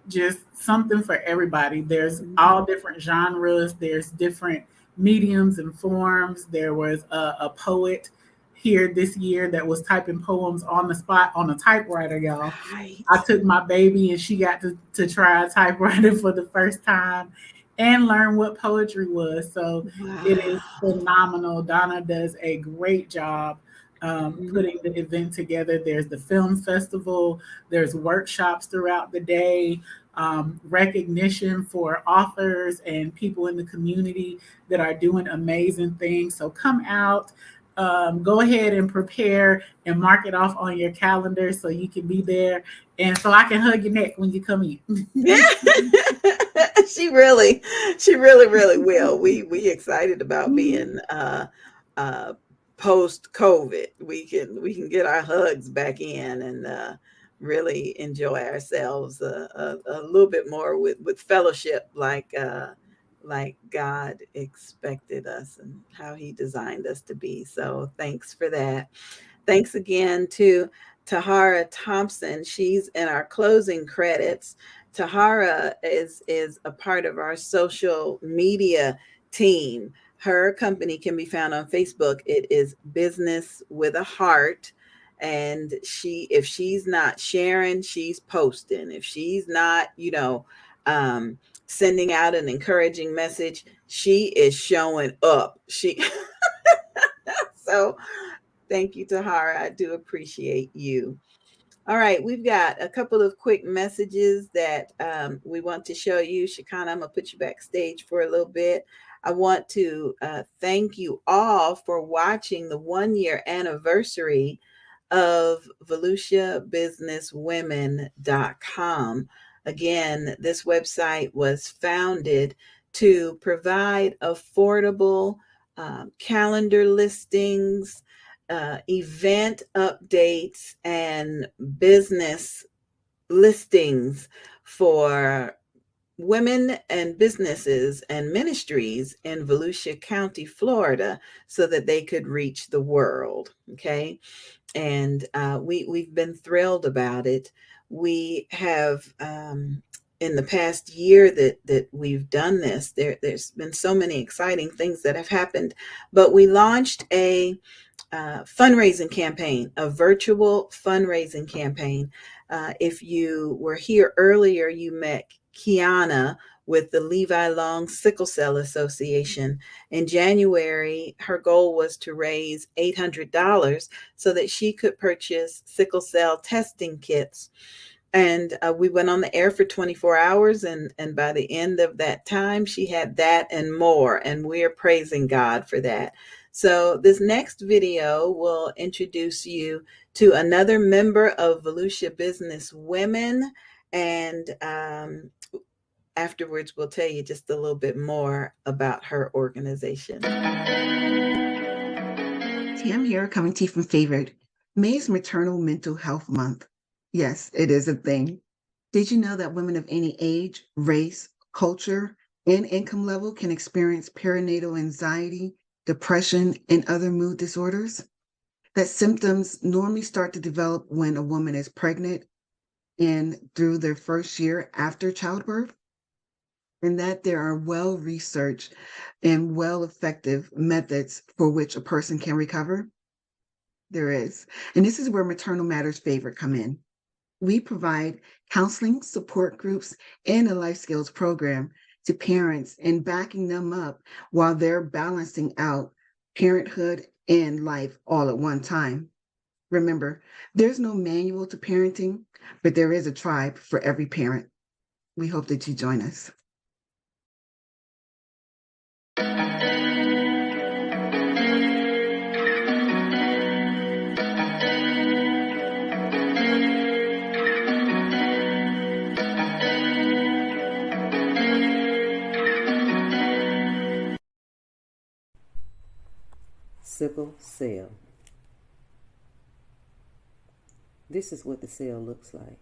just something for everybody. There's all different genres. There's different mediums and forms. There was a poet here this year that was typing poems on the spot on a typewriter, y'all. Right. I took my baby and she got to try a typewriter for the first time and learn what poetry was. So It is phenomenal. Donna does a great job putting the event together. There's the film festival. There's workshops throughout the day. Recognition for authors and people in the community that are doing amazing things. So come out, go ahead and prepare and mark it off on your calendar so you can be there. And so I can hug your neck when you come in. She really will. We excited about being post COVID. We can get our hugs back in and really enjoy ourselves a little bit more with fellowship like like God expected us and how he designed us to be. So thanks for that. Thanks again to Tahara Thompson. She's in our closing credits. Tahara is a part of our social media team. Her company can be found on Facebook. It is Business with a Heart. And if she's not sharing, she's posting. If she's not, sending out an encouraging message, she is showing up. So thank you, Tahara. I do appreciate you. All right, we've got a couple of quick messages that we want to show you. Shikana, I'm going to put you backstage for a little bit. I want to thank you all for watching the 1-year anniversary of VolusiaBusinessWomen.com. Again, this website was founded to provide affordable calendar listings, event updates, and business listings for women and businesses and ministries in Volusia County, Florida, so that they could reach the world. Okay. And we've been thrilled about it. We have, in the past year that we've done this, there's been so many exciting things that have happened, but we launched a fundraising campaign, a virtual fundraising campaign. If you were here earlier, you met Kiana with the Levi Long Sickle Cell Association. In January, her goal was to raise $800 so that she could purchase sickle cell testing kits. And we went on the air for 24 hours. And by the end of that time, she had that and more. And we're praising God for that. So this next video will introduce you to another member of Volusia Business Women. And afterwards, we'll tell you just a little bit more about her organization. Tam here, coming to you from Favored. May is Maternal Mental Health Month. Yes, it is a thing. Did you know that women of any age, race, culture, and income level can experience perinatal anxiety, depression, and other mood disorders? That symptoms normally start to develop when a woman is pregnant and through their first year after childbirth? And that there are well-researched and well-effective methods for which a person can recover? There is. And this is where Maternal Matters Favored come in. We provide counseling, support groups, and a life skills program to parents and backing them up while they're balancing out parenthood and life all at one time. Remember, there's no manual to parenting, but there is a tribe for every parent. We hope that you join us. Sickle cell. This is what the cell looks like.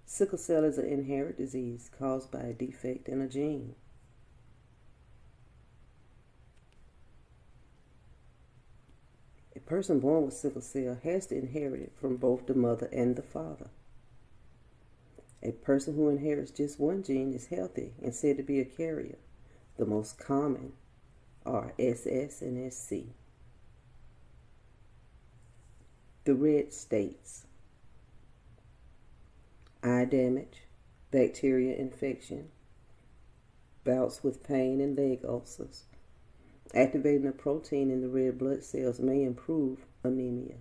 Sickle cell is an inherited disease caused by a defect in a gene. A person born with sickle cell has to inherit it from both the mother and the father. A person who inherits just one gene is healthy and said to be a carrier. The most common are SS and SC. The red states: eye damage, bacteria infection, bouts with pain and leg ulcers. Activating a protein in the red blood cells may improve anemia.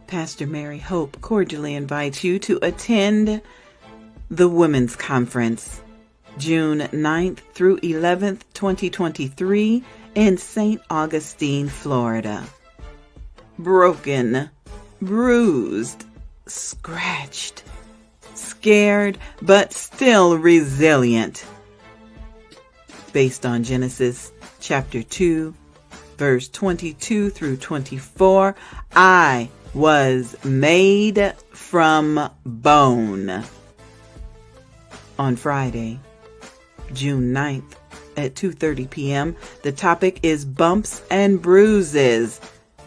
Pastor Mary Hope cordially invites you to attend the Women's Conference, June 9th through 11th, 2023, in St. Augustine, Florida. Broken, bruised, scratched, scared, but still resilient. Based on Genesis chapter 2, verse 22 through 24, I was Made from Bone. On Friday, June 9th at 2:30 p.m., the topic is Bumps and Bruises,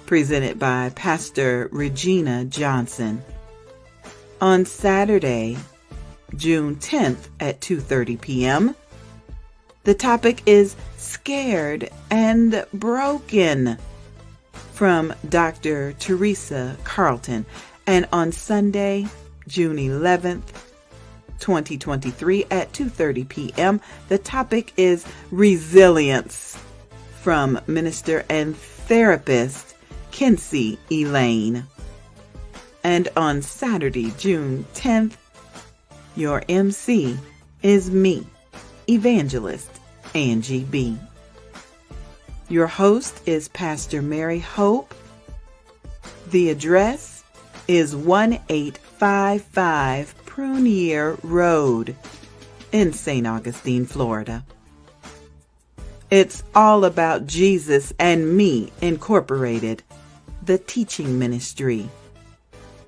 presented by Pastor Regina Johnson. On Saturday, June 10th at 2:30 p.m., the topic is Scared and Broken, from Dr. Teresa Carlton. And on Sunday, June 11th, 2023 at 2:30 p.m., the topic is Resilience, from minister and therapist Kinsey Elaine. And on Saturday, June 10th, your MC is me, Evangelist Angie B. Your host is Pastor Mary Hope. The address is 1855 Prunier Road in St. Augustine, Florida. It's all about Jesus and Me Incorporated, the teaching ministry.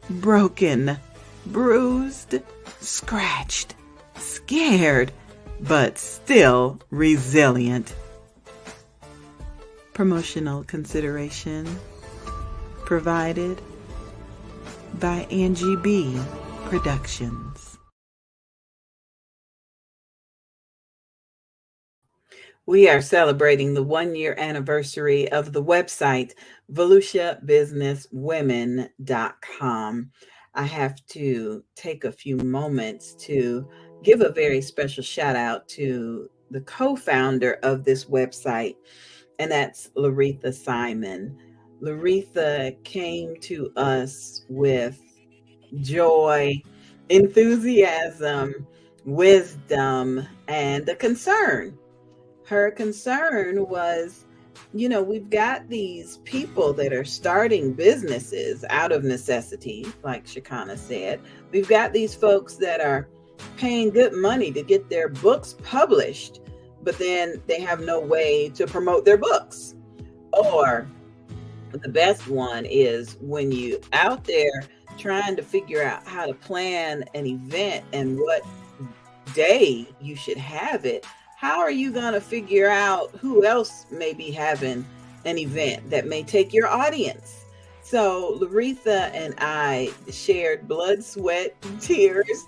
Broken, bruised, scratched, scared, but still resilient. Promotional consideration provided by Angie B. Productions. We are celebrating the 1-year anniversary of the website, VeluciaBusinessWomen.com. I have to take a few moments to give a very special shout out to the co-founder of this website, and that's Laretha Simon. Laretha came to us with joy, enthusiasm, wisdom, and a concern. Her concern was, we've got these people that are starting businesses out of necessity, like Shakana said. We've got these folks that are paying good money to get their books published, but then they have no way to promote their books. Or the best one is when you out there trying to figure out how to plan an event and what day you should have it. How are you going to figure out who else may be having an event that may take your audience? So Laretha and I shared blood, sweat, tears,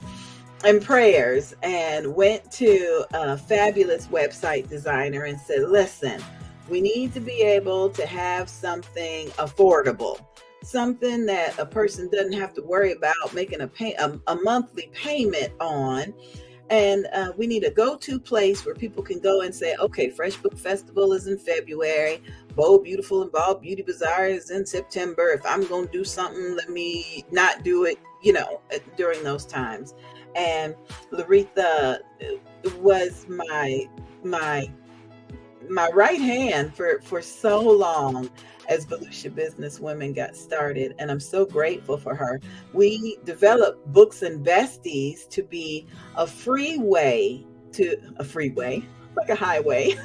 and prayers, and went to a fabulous website designer and said, listen, we need to be able to have something affordable, something that a person doesn't have to worry about making a monthly payment on. And we need a go-to place where people can go and say, okay, Fresh Book Festival is in February. Bold, Beautiful, and Bald Beauty Bazaar is in September. If I'm going to do something, let me not do it, during those times. And Laretha was my right hand for so long as Volusia Business Women got started, and I'm so grateful for her. We developed Books and Besties to be a freeway, like a highway,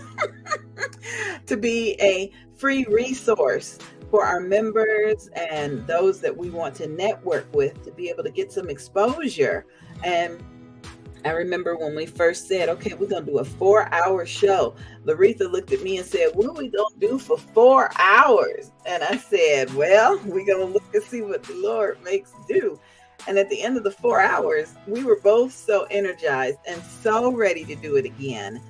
to be a free resource for our members and those that we want to network with to be able to get some exposure. And I remember when we first said, okay, we're going to do a 4-hour show. Laretha looked at me and said, what are we going to do for 4 hours? And I said, well, we're going to look and see what the Lord makes do. And at the end of the 4 hours, we were both so energized and so ready to do it again.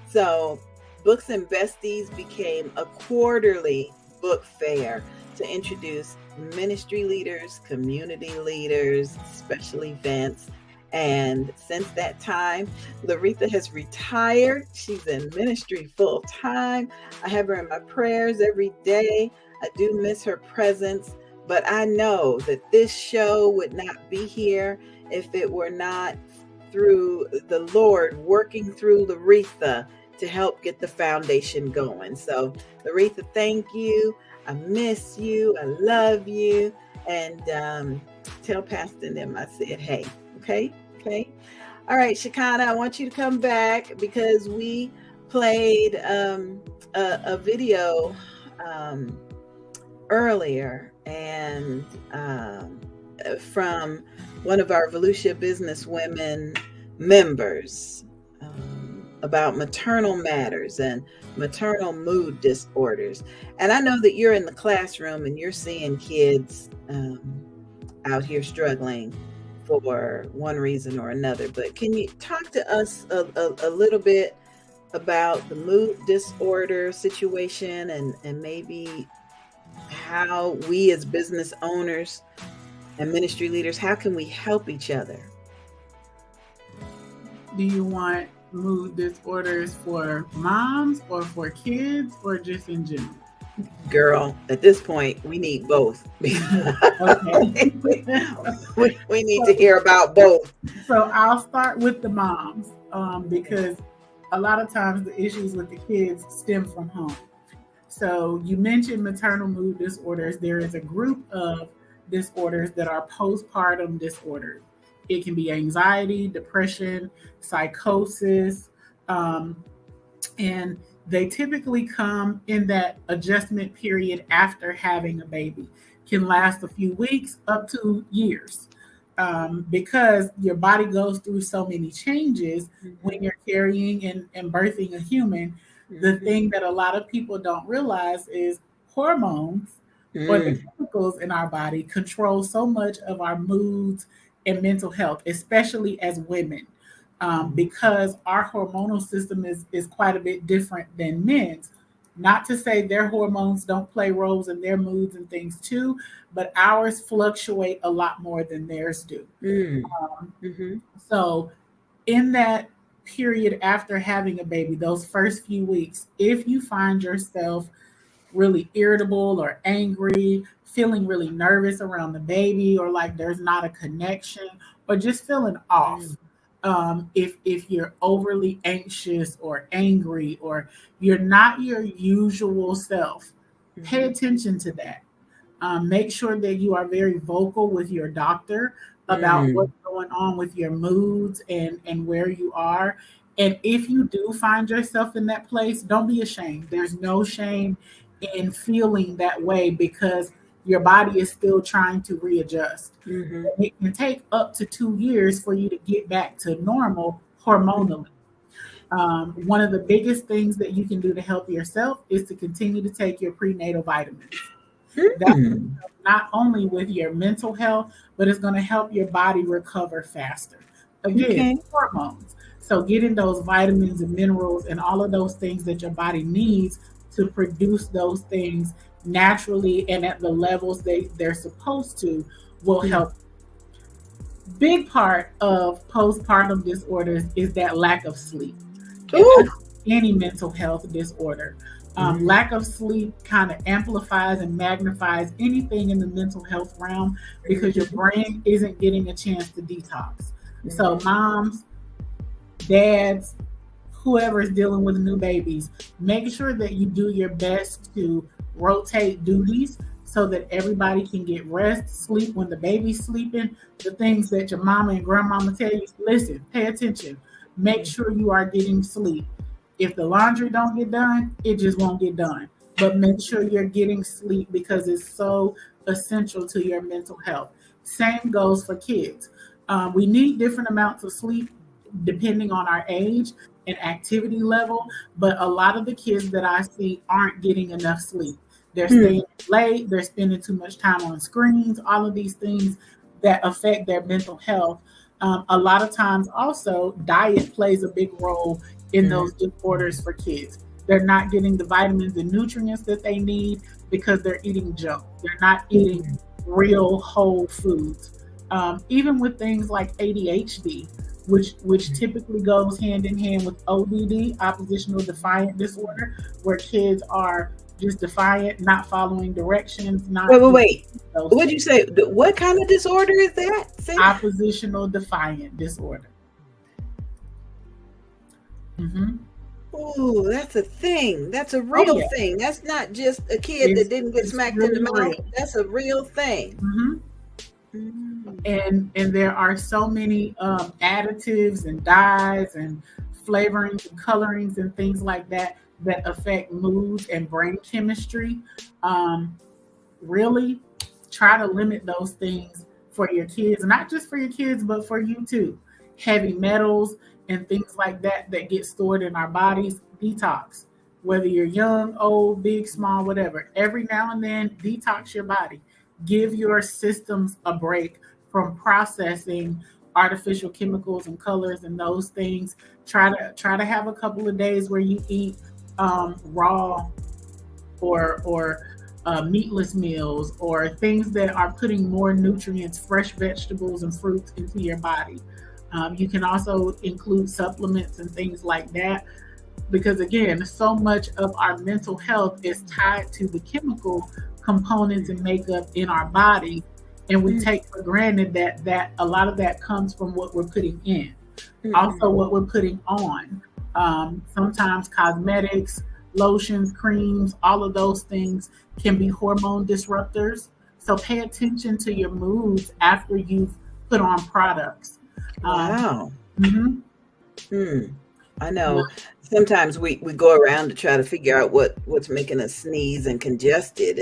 So Books and Besties became a quarterly book fair to introduce ministry leaders, community leaders, special events. And since that time, Laretha has retired. She's in ministry full time. I have her in my prayers every day. I do miss her presence, but I know that this show would not be here if it were not through the Lord working through Laretha to help get the foundation going. So Laretha, thank you. I miss you. I love you. And tell Pastor and them I said, hey, okay? All right, Shakana, I want you to come back because we played a video earlier, and from one of our Volusia Business Women members about maternal matters and maternal mood disorders. And I know that you're in the classroom and you're seeing kids out here struggling for one reason or another. But can you talk to us a little bit about the mood disorder situation and maybe how we as business owners and ministry leaders, how can we help each other? Do you want mood disorders for moms or for kids or just in general? Girl, at this point, we need both. Okay. we need to hear about both. So I'll start with the moms because a lot of times the issues with the kids stem from home. So you mentioned maternal mood disorders. There is a group of disorders that are postpartum disorders. It can be anxiety, depression, psychosis, and they typically come in that adjustment period after having a baby. Can last a few weeks up to years because your body goes through so many changes when you're carrying and birthing a human. The thing that a lot of people don't realize is hormones or the chemicals in our body control so much of our moods and mental health, especially as women, because our hormonal system is quite a bit different than men's. Not to say their hormones don't play roles in their moods and things too, but ours fluctuate a lot more than theirs do. So in that period after having a baby, those first few weeks, if you find yourself really irritable or angry, feeling really nervous around the baby, or like there's not a connection, or just feeling off, if you're overly anxious or angry, or you're not your usual self, pay attention to that. Make sure that you are very vocal with your doctor about what's going on with your moods and where you are. And if you do find yourself in that place, don't be ashamed. There's no shame in feeling that way because your body is still trying to readjust. It can take up to 2 years for you to get back to normal hormonally. One of the biggest things that you can do to help yourself is to continue to take your prenatal vitamins. That's not only with your mental health, but it's going to help your body recover faster. Again, hormones. So getting those vitamins and minerals and all of those things that your body needs to produce those things naturally and at the levels they're supposed to will help. Big part of postpartum disorders is that lack of sleep. Any mental health disorder. Lack of sleep kind of amplifies and magnifies anything in the mental health realm because your brain isn't getting a chance to detox. So moms, dads, whoever is dealing with new babies, make sure that you do your best to rotate duties so that everybody can get rest, sleep when the baby's sleeping. The things that your mama and grandmama tell you, listen, pay attention. Make sure you are getting sleep. If the laundry don't get done, it just won't get done. But make sure you're getting sleep because it's so essential to your mental health. Same goes for kids. We need different amounts of sleep depending on our age and activity level, but a lot of the kids that I see aren't getting enough sleep. They're staying late, they're spending too much time on screens, all of these things that affect their mental health. A lot of times also diet plays a big role in those disorders for kids. They're not getting the vitamins and nutrients that they need because they're eating junk. They're not eating real whole foods. Even with things like ADHD, which typically goes hand in hand with ODD, oppositional defiant disorder, where kids are just defiant, not following directions. Wait. What'd you say? What kind of disorder is that? Oppositional defiant disorder. Oh, that's a thing. That's a real thing. That's not just a kid that didn't get smacked in the mouth. That's a real thing. And there are so many additives and dyes and flavorings and colorings and things like that that affect moods and brain chemistry. really try to limit those things for your kids, not just for your kids, but for you too. Heavy metals and things like that that get stored in our bodies, detox. Whether you're young, old, big, small, whatever, every now and then, detox your body. Give your systems a break from processing artificial chemicals and colors and those things. Try to have a couple of days where you eat raw or meatless meals, or things that are putting more nutrients, fresh vegetables and fruits into your body. You can also include supplements and things like that, because again, so much of our mental health is tied to the chemical components and makeup in our body, and we take for granted that a lot of that comes from what we're putting in. Also what we're putting on. Sometimes cosmetics, lotions, creams, all of those things can be hormone disruptors. So pay attention to your moods after you've put on products. Wow. Mm-hmm. I know sometimes we go around to try to figure out what's making us sneeze and congested,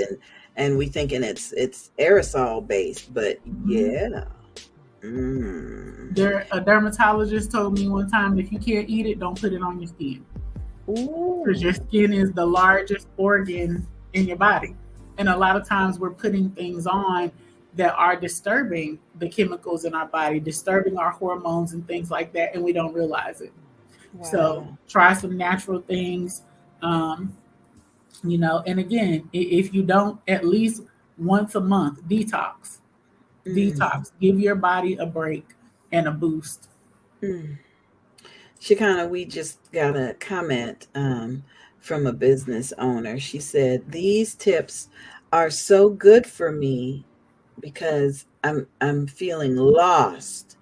and we thinking it's aerosol based, but yeah. A dermatologist told me one time, if you can't eat it, don't put it on your skin. Because your skin is the largest organ in your body. And a lot of times we're putting things on that are disturbing the chemicals in our body, disturbing our hormones and things like that, and we don't realize it. Wow. So try some natural things, and again, if you don't, at least once a month, detox. Give your body a break and a boost. Shikana, we just got a comment from a business owner. She said, these tips are so good for me because I'm feeling lost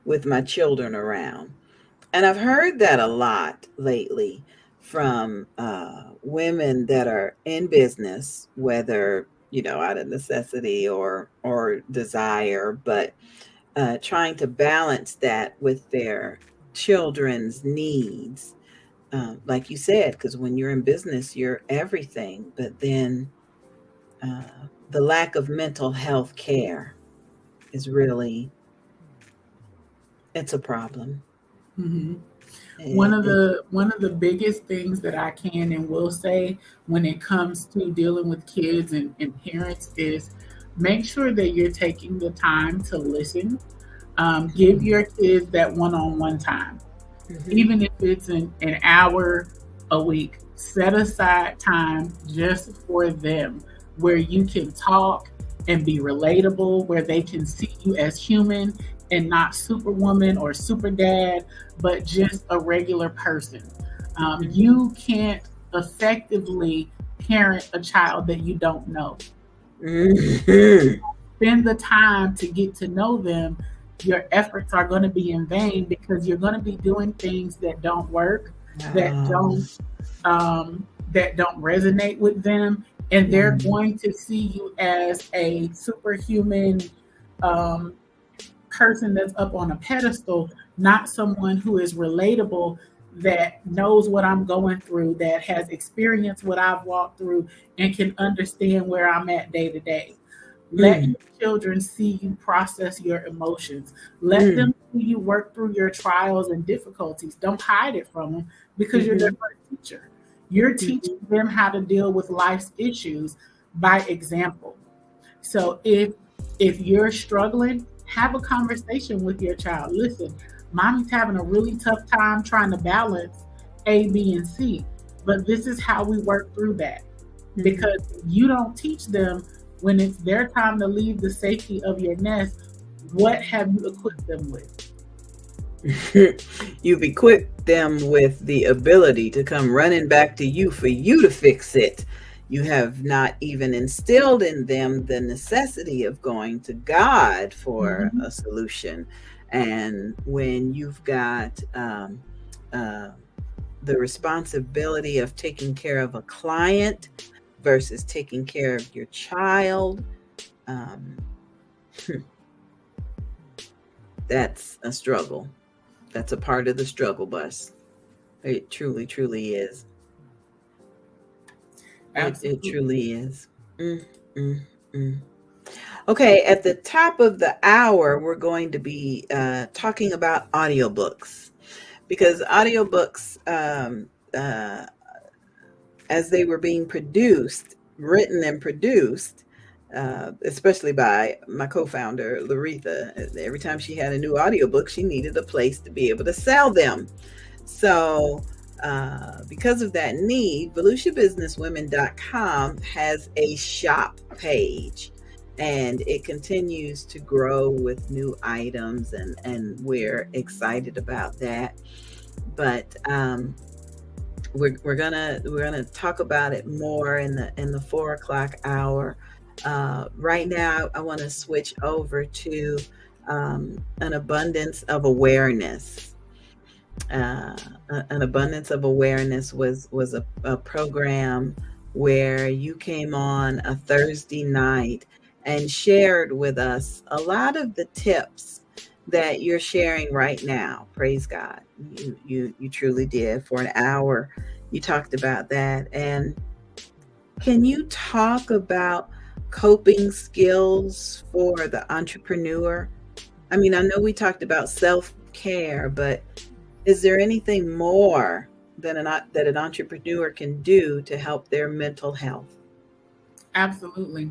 with my children around. And I've heard that a lot lately from women that are in business, whether, out of necessity or desire, but trying to balance that with their children's needs. Like you said, because when you're in business, you're everything, but then the lack of mental health care is really, it's a problem. Mm-hmm. One of the biggest things that I can and will say when it comes to dealing with kids and parents is make sure that you're taking the time to listen. Give your kids that one-on-one time. Even if it's an hour a week, set aside time just for them where you can talk and be relatable, where they can see you as human and not superwoman or super dad, but just a regular person. You can't effectively parent a child that you don't know. Spend the time to get to know them. Your efforts are going to be in vain because you're going to be doing things that don't work, that don't resonate with them, and they're going to see you as a superhuman person that's up on a pedestal, not someone who is relatable, that knows what I'm going through, that has experienced what I've walked through, and can understand where I'm at day to day. Let your children see you process your emotions. Let them see you work through your trials and difficulties. Don't hide it from them because you're their first teacher. You're teaching them how to deal with life's issues by example. So if you're struggling, have a conversation with your child. Listen, mommy's having a really tough time trying to balance A, B, and C, but this is how we work through that. Because you don't teach them when it's their time to leave the safety of your nest, what have you equipped them with? You've equipped them with the ability to come running back to you for you to fix it. You have not even instilled in them the necessity of going to God for a solution. And when you've got the responsibility of taking care of a client versus taking care of your child, that's a struggle. That's a part of the struggle bus. It truly, truly is. It truly is. Okay, at the top of the hour, we're going to be talking about audiobooks, because audiobooks, as they were being produced, written and produced, especially by my co-founder, Laretha, every time she had a new audiobook, she needed a place to be able to sell them. So because of that need, VeluciaBusinessWomen.com has a shop page, and it continues to grow with new items, and we're excited about that. But we're gonna talk about it more in the 4 o'clock hour. Right now, I want to switch over to an abundance of awareness. An abundance of awareness was a program where you came on a Thursday night and shared with us a lot of the tips that you're sharing right now. Praise God. You truly did. For an hour, you talked about that. And can you talk about coping skills for the entrepreneur? I mean, I know we talked about self-care, but is there anything more that an entrepreneur can do to help their mental health? Absolutely.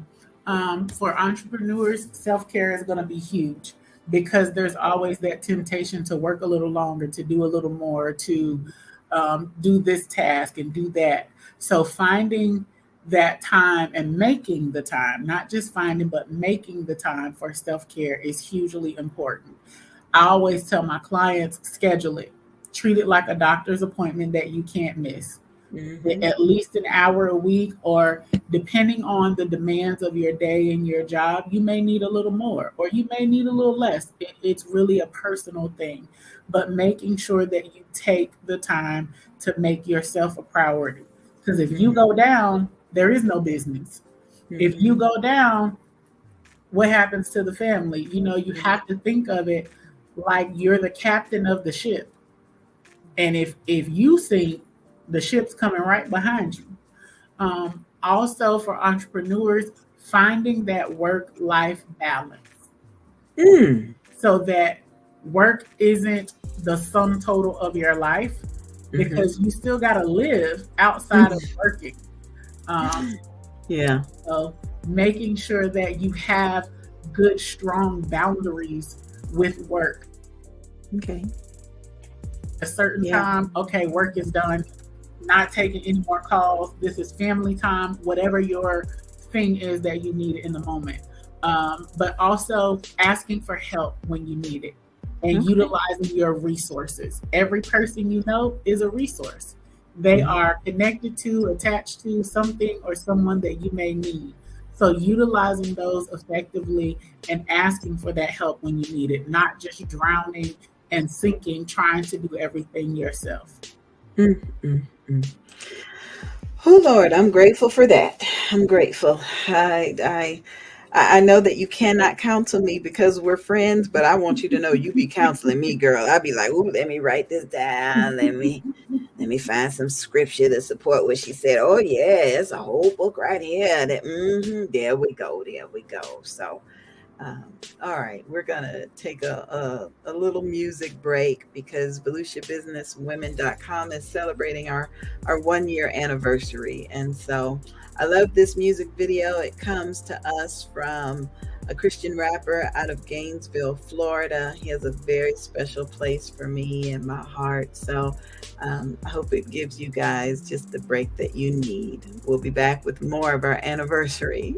For entrepreneurs, self-care is going to be huge, because there's always that temptation to work a little longer, to do a little more, to do this task and do that. So finding that time and making the time, not just finding, but making the time for self-care is hugely important. I always tell my clients, schedule it. Treat it like a doctor's appointment that you can't miss. At least an hour a week, or depending on the demands of your day and your job, you may need a little more or you may need a little less. It's really a personal thing, but making sure that you take the time to make yourself a priority. Because if you go down, there is no business. If you go down, what happens to the family? You have to think of it like you're the captain of the ship. And if you sink, the ship's coming right behind you. Also, for entrepreneurs, finding that work-life balance, so that work isn't the sum total of your life, because you still got to live outside of working. So making sure that you have good, strong boundaries with work. Okay. A certain time, okay, work is done. Not taking any more calls. This is family time, whatever your thing is that you need in the moment. But also asking for help when you need it, and utilizing your resources. Every person you know is a resource. They are connected to, attached to something or someone that you may need. So utilizing those effectively and asking for that help when you need it, not just drowning and sinking, trying to do everything yourself. Oh Lord, I'm grateful for that. I'm grateful. I know that you cannot counsel me because we're friends, but I want you to know you be counseling me, girl. I'll be like, ooh, let me write this down. Let me find some scripture to support what she said. Oh yeah, it's a whole book right here. There we go. So all right, we're gonna take a little music break, because VeluciaBusinessWomen.com is celebrating our 1-year anniversary. And so I love this music video. It comes to us from a Christian rapper out of Gainesville, Florida. He has a very special place for me in my heart. So I hope it gives you guys just the break that you need. We'll be back with more of our anniversary